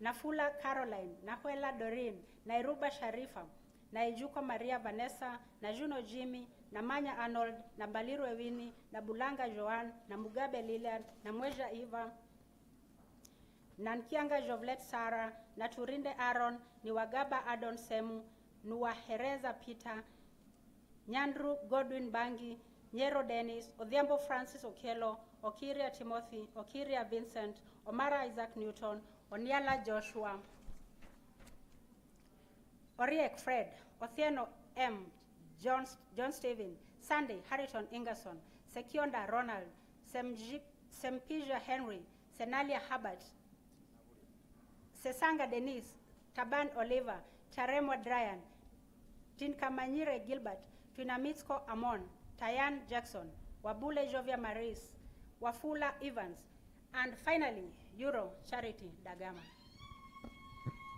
Nafula Caroline, Nahuela Doreen, Nairuba Sharifa, Naijuko Maria Vanessa, na Juno Jimmy, na Manya Arnold, na Baliru Ewini, na Bulanga Joan, na Mugabe Lilian, na Mweja Eva, na Nkianga Jovlet Sarah, na Turinde Aaron, ni Wagaba Adon Semu, Nuwahereza Peter, Nyandru Godwin Bangi, Nyero Dennis, Odhiambo Francis Okelo, Okiria Timothy, Okiria Vincent, Omara Isaac Newton, Oniala Joshua, Oriek Fred, Othieno M, John Steven, Sunday Harriton Ingerson, Sekionda Ronald, Sempija Henry, Senalia Hubbard, Sesanga Denise, Taban Oliver, Charemo Dryan, Tinkamanyire Gilbert, Twinamitsko Amon, Tayan Jackson, Wabule Jovia Maris, Wafula Evans, and finally, Euro Charity Dagama.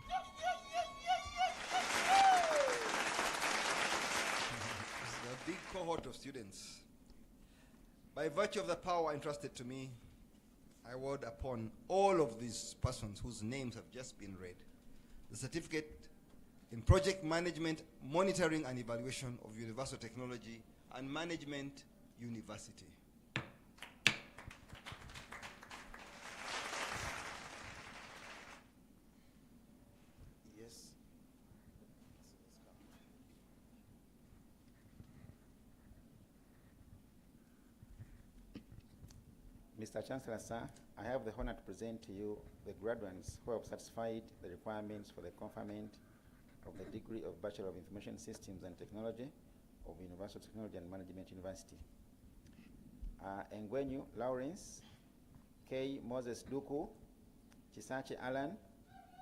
This is a big cohort of students. By virtue of the power entrusted to me, I award upon all of these persons whose names have just been read the certificate in project management, monitoring and evaluation of Universal Technology and Management University. Yes. Mr. Chancellor, sir, I have the honor to present to you the graduates who have satisfied the requirements for the conferment of the degree of Bachelor of Information Systems and Technology of Universal Technology and Management University. Engwenyu Lawrence, K. Moses Duku, Chisachi Alan,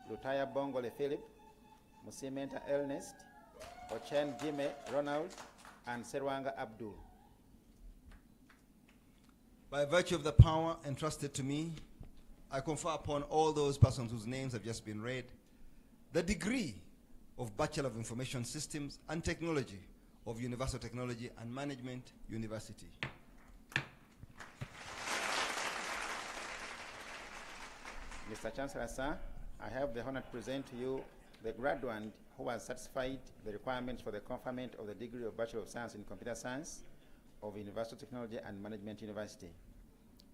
Lutaya Bongole Philip, Musimenta Ernest, Ochen Jime Ronald, and Serwanga Abdul. By virtue of the power entrusted to me, I confer upon all those persons whose names have just been read the degree of Bachelor of Information Systems and Technology of Universal Technology and Management University. Mr. Chancellor, sir, I have the honor to present to you the graduate who has satisfied the requirements for the conferment of the degree of Bachelor of Science in Computer Science of Universal Technology and Management University.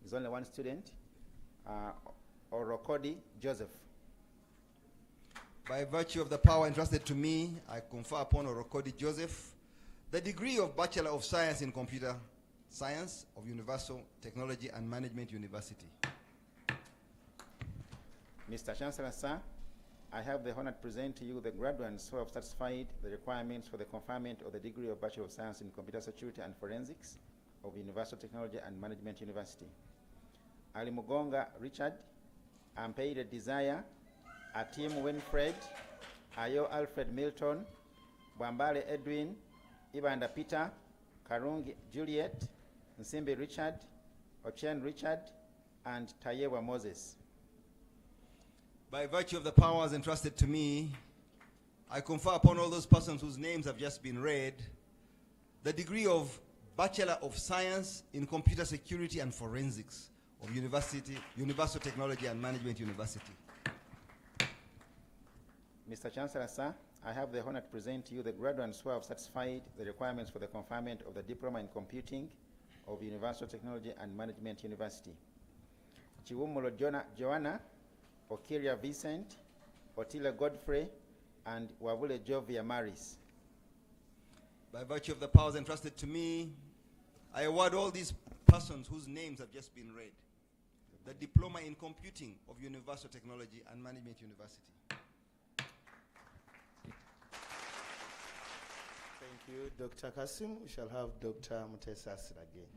There's only one student, Orokodi Joseph. By virtue of the power entrusted to me, I confer upon Orokodi Joseph the degree of Bachelor of Science in Computer Science of Universal Technology and Management University. Mr. Chancellor, sir, I have the honor to present to you the graduates who have satisfied the requirements for the conferment of the degree of Bachelor of Science in Computer Security and Forensics of Universal Technology and Management University. Ali Mugonga Richard, Ampeide Desire, Atim Winfred, Ayo Alfred Milton, Bwambale Edwin, Ibanda Peter, Karungi Juliet, Nsimbi Richard, Ochen Richard, and Tayewa Moses. By virtue of the powers entrusted to me, I confer upon all those persons whose names have just been read the degree of Bachelor of Science in Computer Security and Forensics of Universal Technology and Management University. Mr. Chancellor, sir, I have the honor to present to you the graduates who have satisfied the requirements for the conferment of the Diploma in Computing of Universal Technology and Management University. Chiwumulo Joanna, Okiria Vincent, Otile Godfrey, and Wavule Jovia Maris. By virtue of the powers entrusted to me, I award all these persons whose names have just been read the Diploma in Computing of Universal Technology and Management University. Thank you, Dr. Kasim. We shall have Dr. Mutesa again.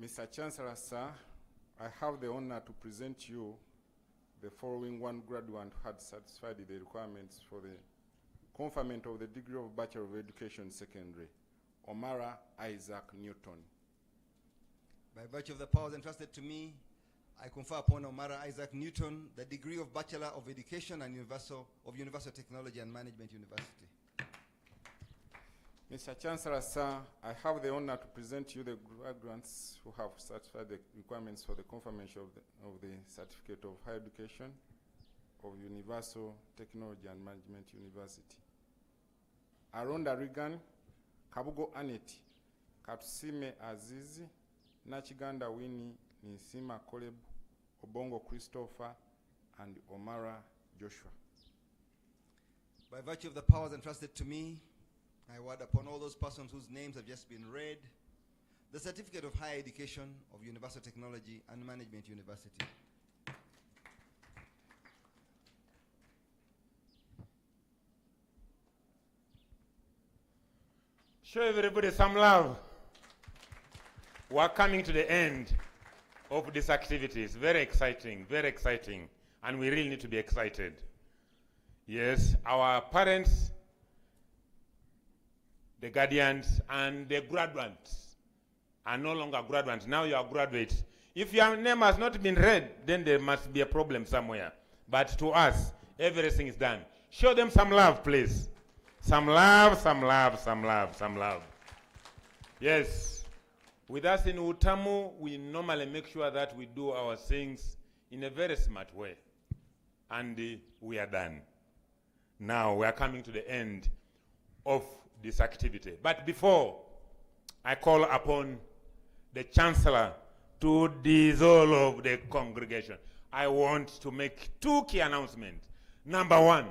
Mr. Chancellor, sir, I have the honor to present you the following one graduate who had satisfied the requirements for the conferment of the degree of Bachelor of Education Secondary, Omara Isaac Newton. By virtue of the powers entrusted to me, I confer upon Omara Isaac Newton the degree of Bachelor of Education and Universal Technology and Management University. Mr. Chancellor, sir, I have the honor to present you the graduates who have satisfied the requirements for the confirmation of the Certificate of Higher Education of Universal Technology and Management University. Aronda Regan, Kabugo Aneti, Katusime Azizi, Nachiganda Winnie, Nisima Koleb, Obongo Christopher, and Omara Joshua. By virtue of the powers entrusted to me, I award upon all those persons whose names have just been read the Certificate of Higher Education of Universal Technology and Management University. Show everybody some love. We're coming to the end of this activity. It's very exciting, and we really need to be excited. Yes, our parents, the guardians, and the graduates are no longer graduates. Now you are graduates. If your name has not been read, then there must be a problem somewhere. But to us, everything is done. Show them some love, please. Some love, some love, some love, some love. Yes. With us in UTAMU, we normally make sure that we do our things in a very smart way. And we are done. Now we are coming to the end of this activity. But before I call upon the Chancellor to dissolve the congregation, I want to make two key announcements. Number one,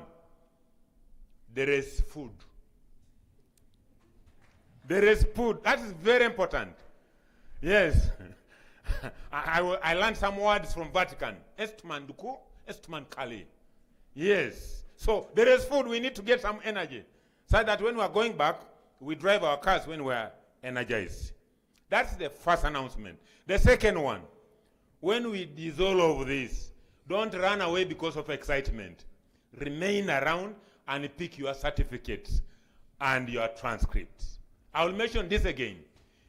there is food. There is food. That is very important. Yes. I learned some words from Vatican. Estman duku, estman kali. Yes. So there is food. We need to get some energy, so that when we are going back, we drive our cars when we are energized. That's the first announcement. The second one, when we dissolve this, don't run away because of excitement. Remain around and pick your certificates and your transcripts. I will mention this again.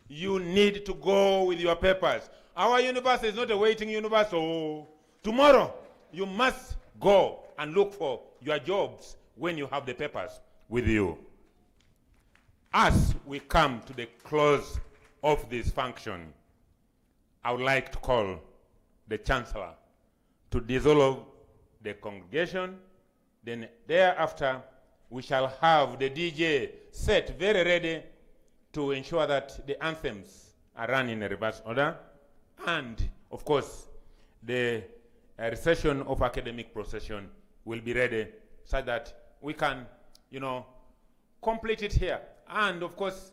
You need to go with your papers. Our university is not a waiting university. So tomorrow, you must go and look for your jobs when you have the papers with you. As we come to the close of this function, I would like to call the Chancellor to dissolve the congregation. Then thereafter, we shall have the DJ set very ready to ensure that the anthems are run in a reverse order. And, of course, the recession of academic procession will be ready so that we can, complete it here. And, of course,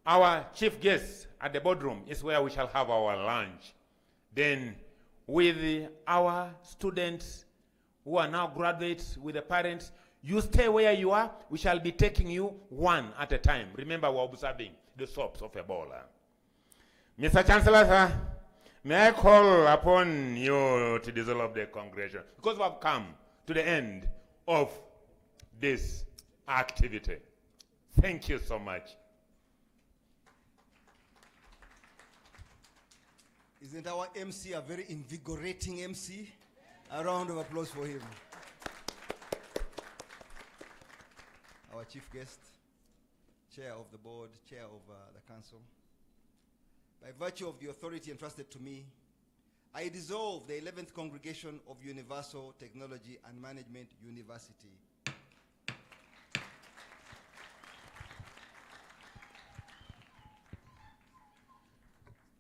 our chief guest at the boardroom is where we shall have our lunch. Then, with our students who are now graduates, with the parents, you stay where you are. We shall be taking you one at a time. Remember, we're observing the soaps of Ebola. Mr. Chancellor, sir, may I call upon you to dissolve the congregation? Because we have come to the end of this activity. Thank you so much. Isn't our MC a very invigorating MC? A round of applause for him. Our chief guest, chair of the board, chair of the council. By virtue of the authority entrusted to me, I dissolve the 11th Congregation of Universal Technology and Management University.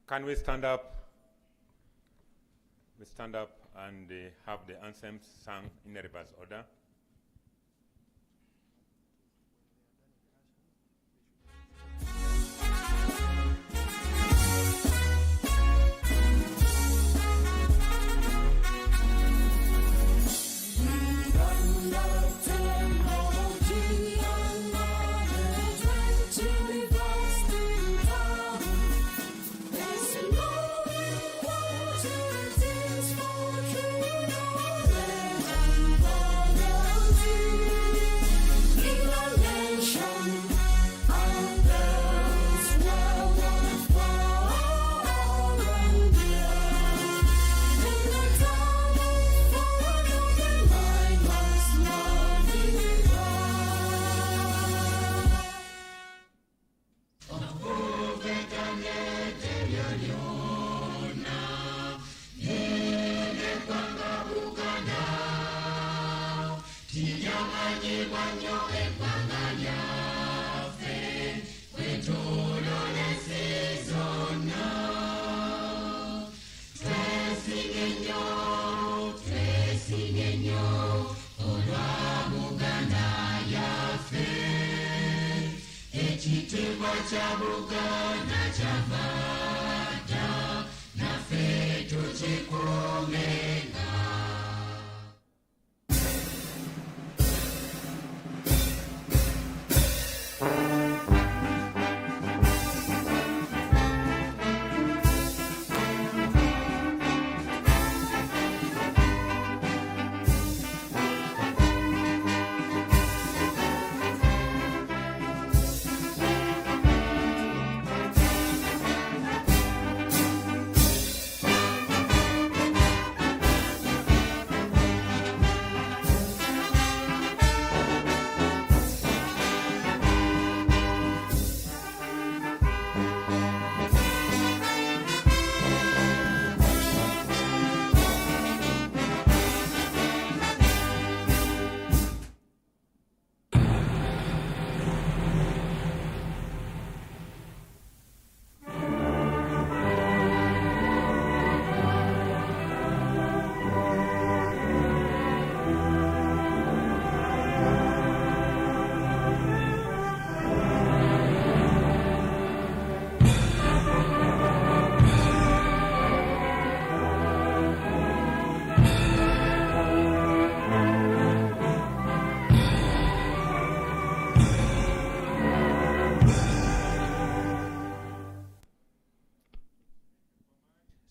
Can we stand up? We stand up and have the anthems sung in a reverse order.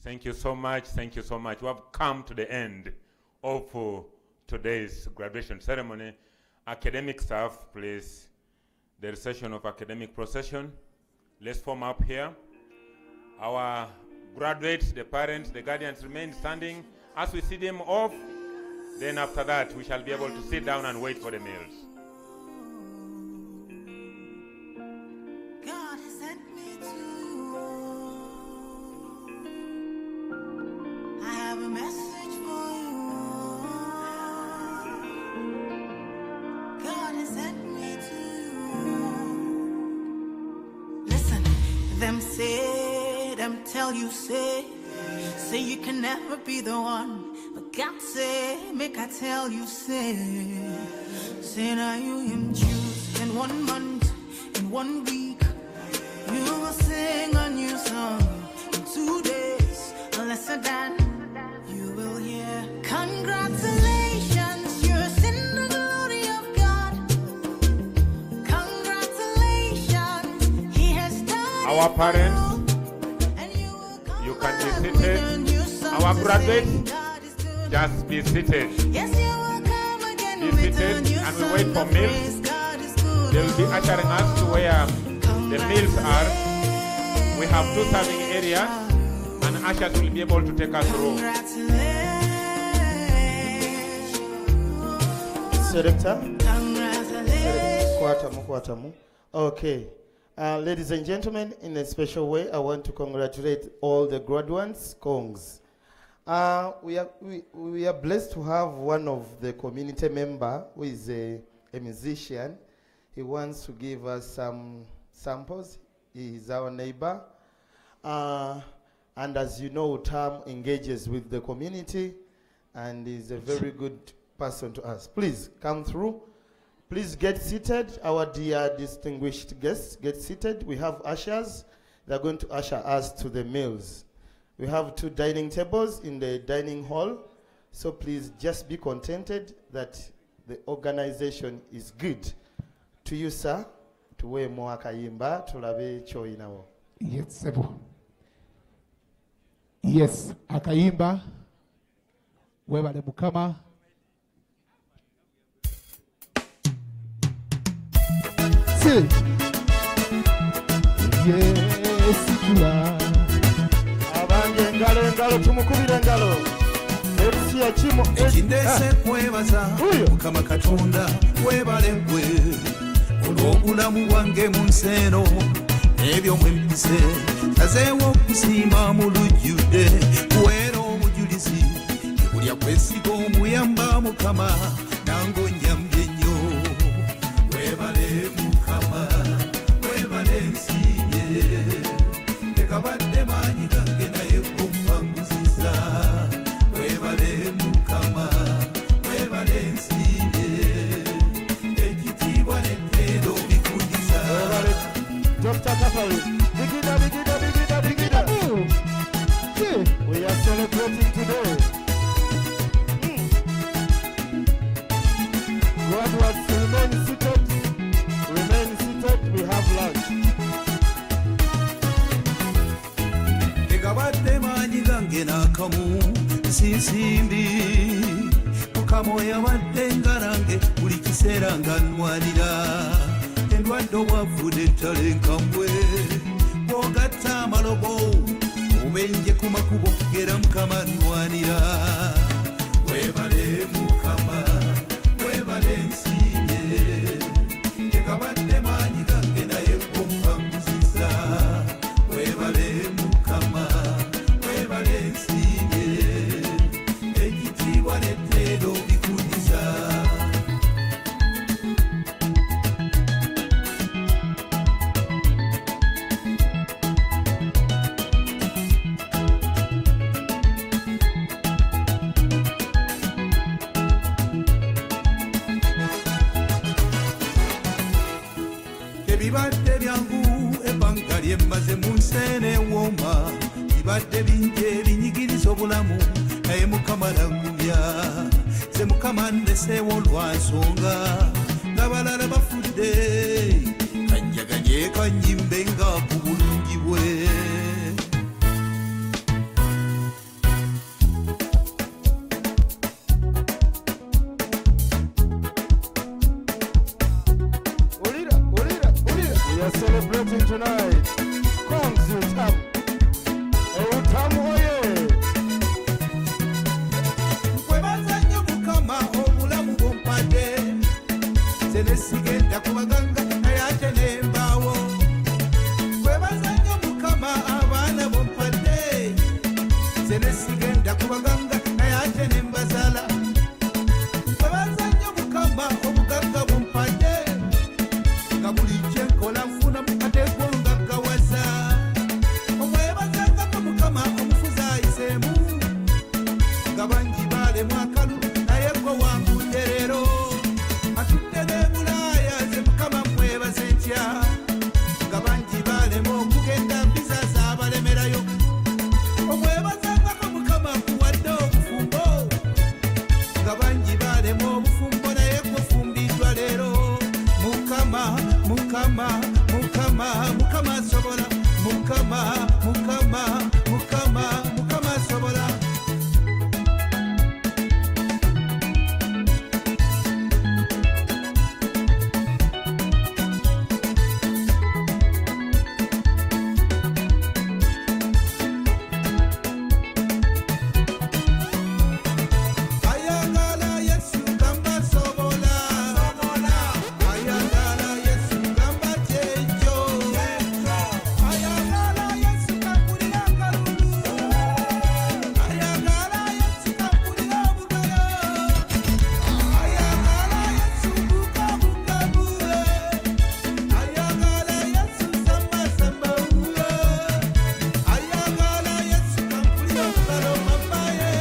Thank you so much. Thank you so much. We have come to the end of today's graduation ceremony. Academic staff, please. The recession of academic procession. Let's form up here. Our graduates, the parents, the guardians remain standing as we see them off. Then after that, we shall be able to sit down and wait for the meals. Tell you say you can never be the one, but God say, make I tell you say now you him choose in 1 month, in 1 week, you will sing a new song in 2 days, lesser than you will hear. Congratulations, you're in the glory of God. Congratulations, he has done our parents. You can be seated. Our graduates, just be seated. Be seated and we wait for meals. They will be ushering us to where the meals are. We have 2 serving areas and ushers will be able to take us through. Selector? Kwatamu. Okay. Ladies and gentlemen, in a special way, I want to congratulate all the graduates, Kongs. We are blessed to have one of the community member who is a musician. He wants to give us some samples. He is our neighbor. And as you know, UTAMU engages with the community and is a very good person to us. Please come through. Please get seated. Our dear distinguished guests, get seated. We have ushers. They're going to usher us to the meals. We have 2 dining tables in the dining hall. So please just be contented that the organization is good. To you, sir, to we mo akayimba, tulabe choinawo. Yes, sebo. Yes, akayimba. Webale mukama. Yes, you are. Abanje ngalo tumukubire ngalo. Erusiya chimo ekindese kwebaza mukama katonda webale gwe olw'obulamu bwange mu nseno ebyo mwempise tazeewo okusiima mu lujjudde kuweera obujulizi ebulya kwesiga omuyamba mukama nange onyambye nnyo Graduates, remain seated. Remain seated. We have lunch. Tegabadde maanyi gange n'akamu sinsimbi mukama yabadde nga nange buli kiseera nga nnwanira endwadde obwavudde ettale nkambwe bw'ogatta amalobo obenje ku makubo era mukama nnwanira webale mukama webale nsiimye tegabadde maanyi gange naye bomba muziza webale mukama webale nsiimye ekitiibwa n'etteero bikuliza ebibadde byangu ebbanga lyemmaze mu nsi eneewooma bibadde bingi ebinyigiriza obulamu naye mukama nagumya ze mukama nneseewo olwa nsonga n'abalala bafudde kanjaganye kanyimbe nga ku bulungi bwe We are celebrating tonight. Kungu UTAMU. UTAMU oye. nkwebaza nnyo mukama obulamu bwompadde nze ne sigenda ku baganga naye ate ne mbaawo nkwebaza nnyo mukama abaana bwompadde nze ne sigenda ku baganga naye ate ne mbazaala nkwebaza nnyo mukama obugagga bwompadde nga buli kye nkola nfuna ate gwo ngaggawaza omwebazangako mukama omufuzi ayiseemu nga bangi baalemu akalulu naye gwo wangudde leero atudde ne bulaaya ze mukama mwebaze ntya nga bangi baalemu okugenda mbiza zaabalemerayo omwebazangako mukama kuwadde obufumbo nga bangi baalemu obufumbo naye gwo fumbiddwa leero mukama mukama mukama mukama asobola mukama mukama mukama mukama asobola ayagala yesu gamba sobola ayagala yesu gamba kyejo ayagala yesu kakulira kalulu ayagala yesu kakulira bugalo ayagala yesu bukabukabule ayagala yesu samba samba uwe ayagala yesu kakulira bugalo mamaye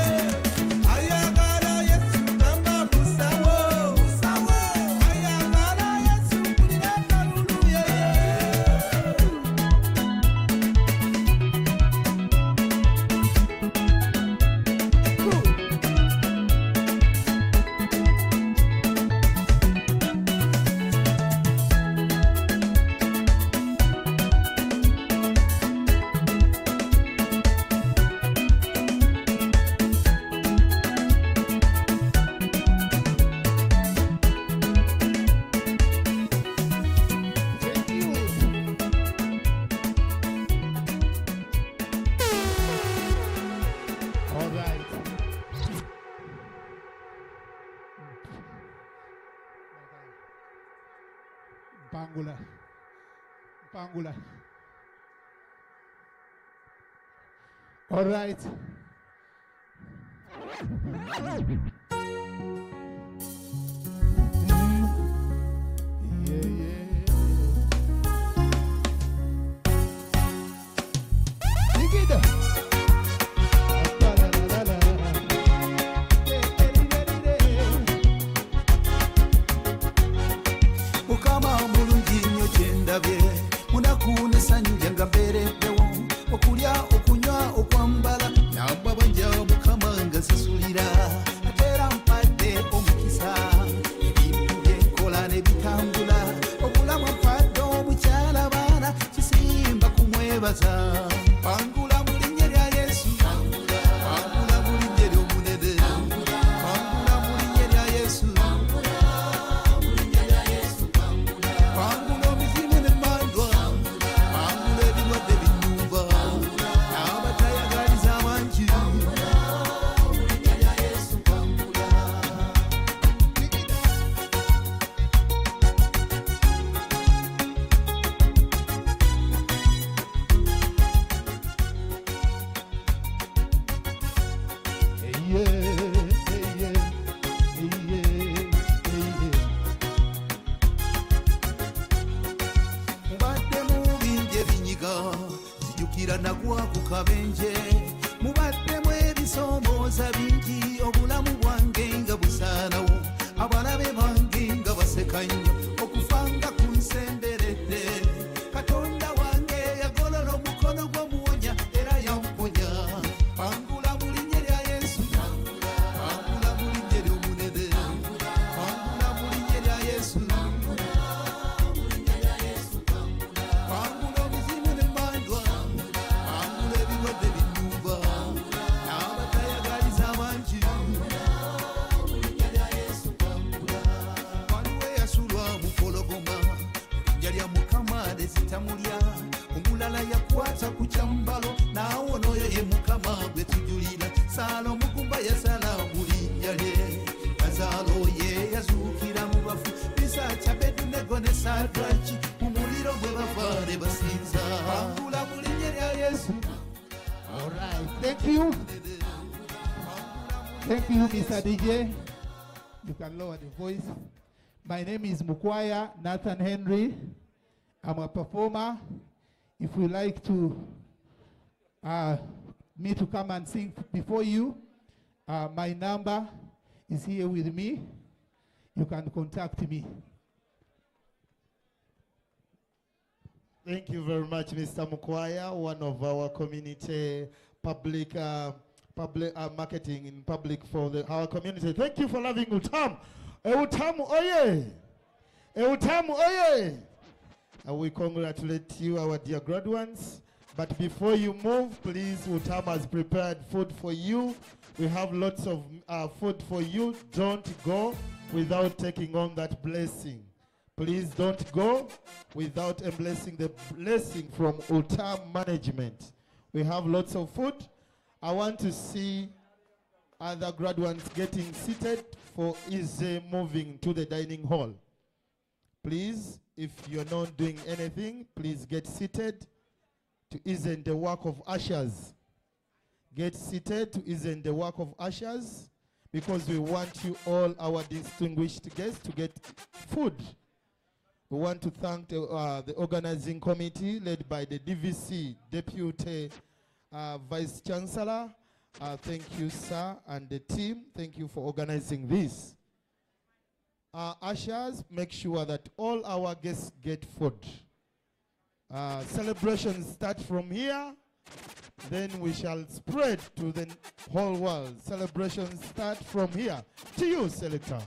ayagala yesu gamba busawo ayagala yesu kulira kalulu yeye All right. Mpangula. Mpangula. All right. Dig it up. mukama omulungi nnyo kyendabye munaku n'essanyu lyange mbeereddewo okulya okunywa okwambala namba banja mukama nga nsasulira ate era mpadde omukisa ebintu bye nagwa ku kabenje mubaddemu ebisoomooza bingi obulamu bwange nga busaanawo abalabe bange nga baseka nnyo okufanga kunsemberedde katonda wange yagolola omukono gw'omuwonya era yamponya pangula mu linnya lya yesu pangula mu linnya ly'omunene pangula mu linnya lya yesu pangula obuzimu n'emmandwa pangula ebirwadde binyumba n'abatayagaliza bangi waliwo eyasulwa mu pologoma erinnya lya mukama lezitamulya omulala yakwata ku kyambalo naawona oyo ye mukama gwe tujulira saala omugumba yasala mu linnya lye kazaalo ye yazuukira mu bafu bisakya bedunego ne sadraki mu muliro gwe bava ne basinza pangula mu linnya lya yesu. All right, thank you. Thank you, Mr. DJ. You can lower the voice. My name is Mukwaya Nathan Henry. I'm a performer. If you like to me to come and sing before you, my number is here with me. You can contact me. Thank you very much, Mr. Mukwaya, one of our community public marketing in public for our community. Thank you for loving UTAMU. UTAMU, oye! UTAMU, oye! We congratulate you, our dear graduates. But before you move, please, UTAMU has prepared food for you. We have lots of food for you. Don't go without taking on that blessing. Please don't go without embracing the blessing from UTAMU management. We have lots of food. I want to see other graduates getting seated for easy moving to the dining hall. Please, if you're not doing anything, please get seated to ease the work of ushers. Get seated to ease the work of ushers because we want you all, our distinguished guests, to get food. We want to thank the organizing committee led by the DVC Deputy Vice Chancellor. Thank you, sir, and the team. Thank you for organizing this. Ushers, make sure that all our guests get food. Celebrations start from here, then we shall spread to the whole world. Celebrations start from here. To you, Selector.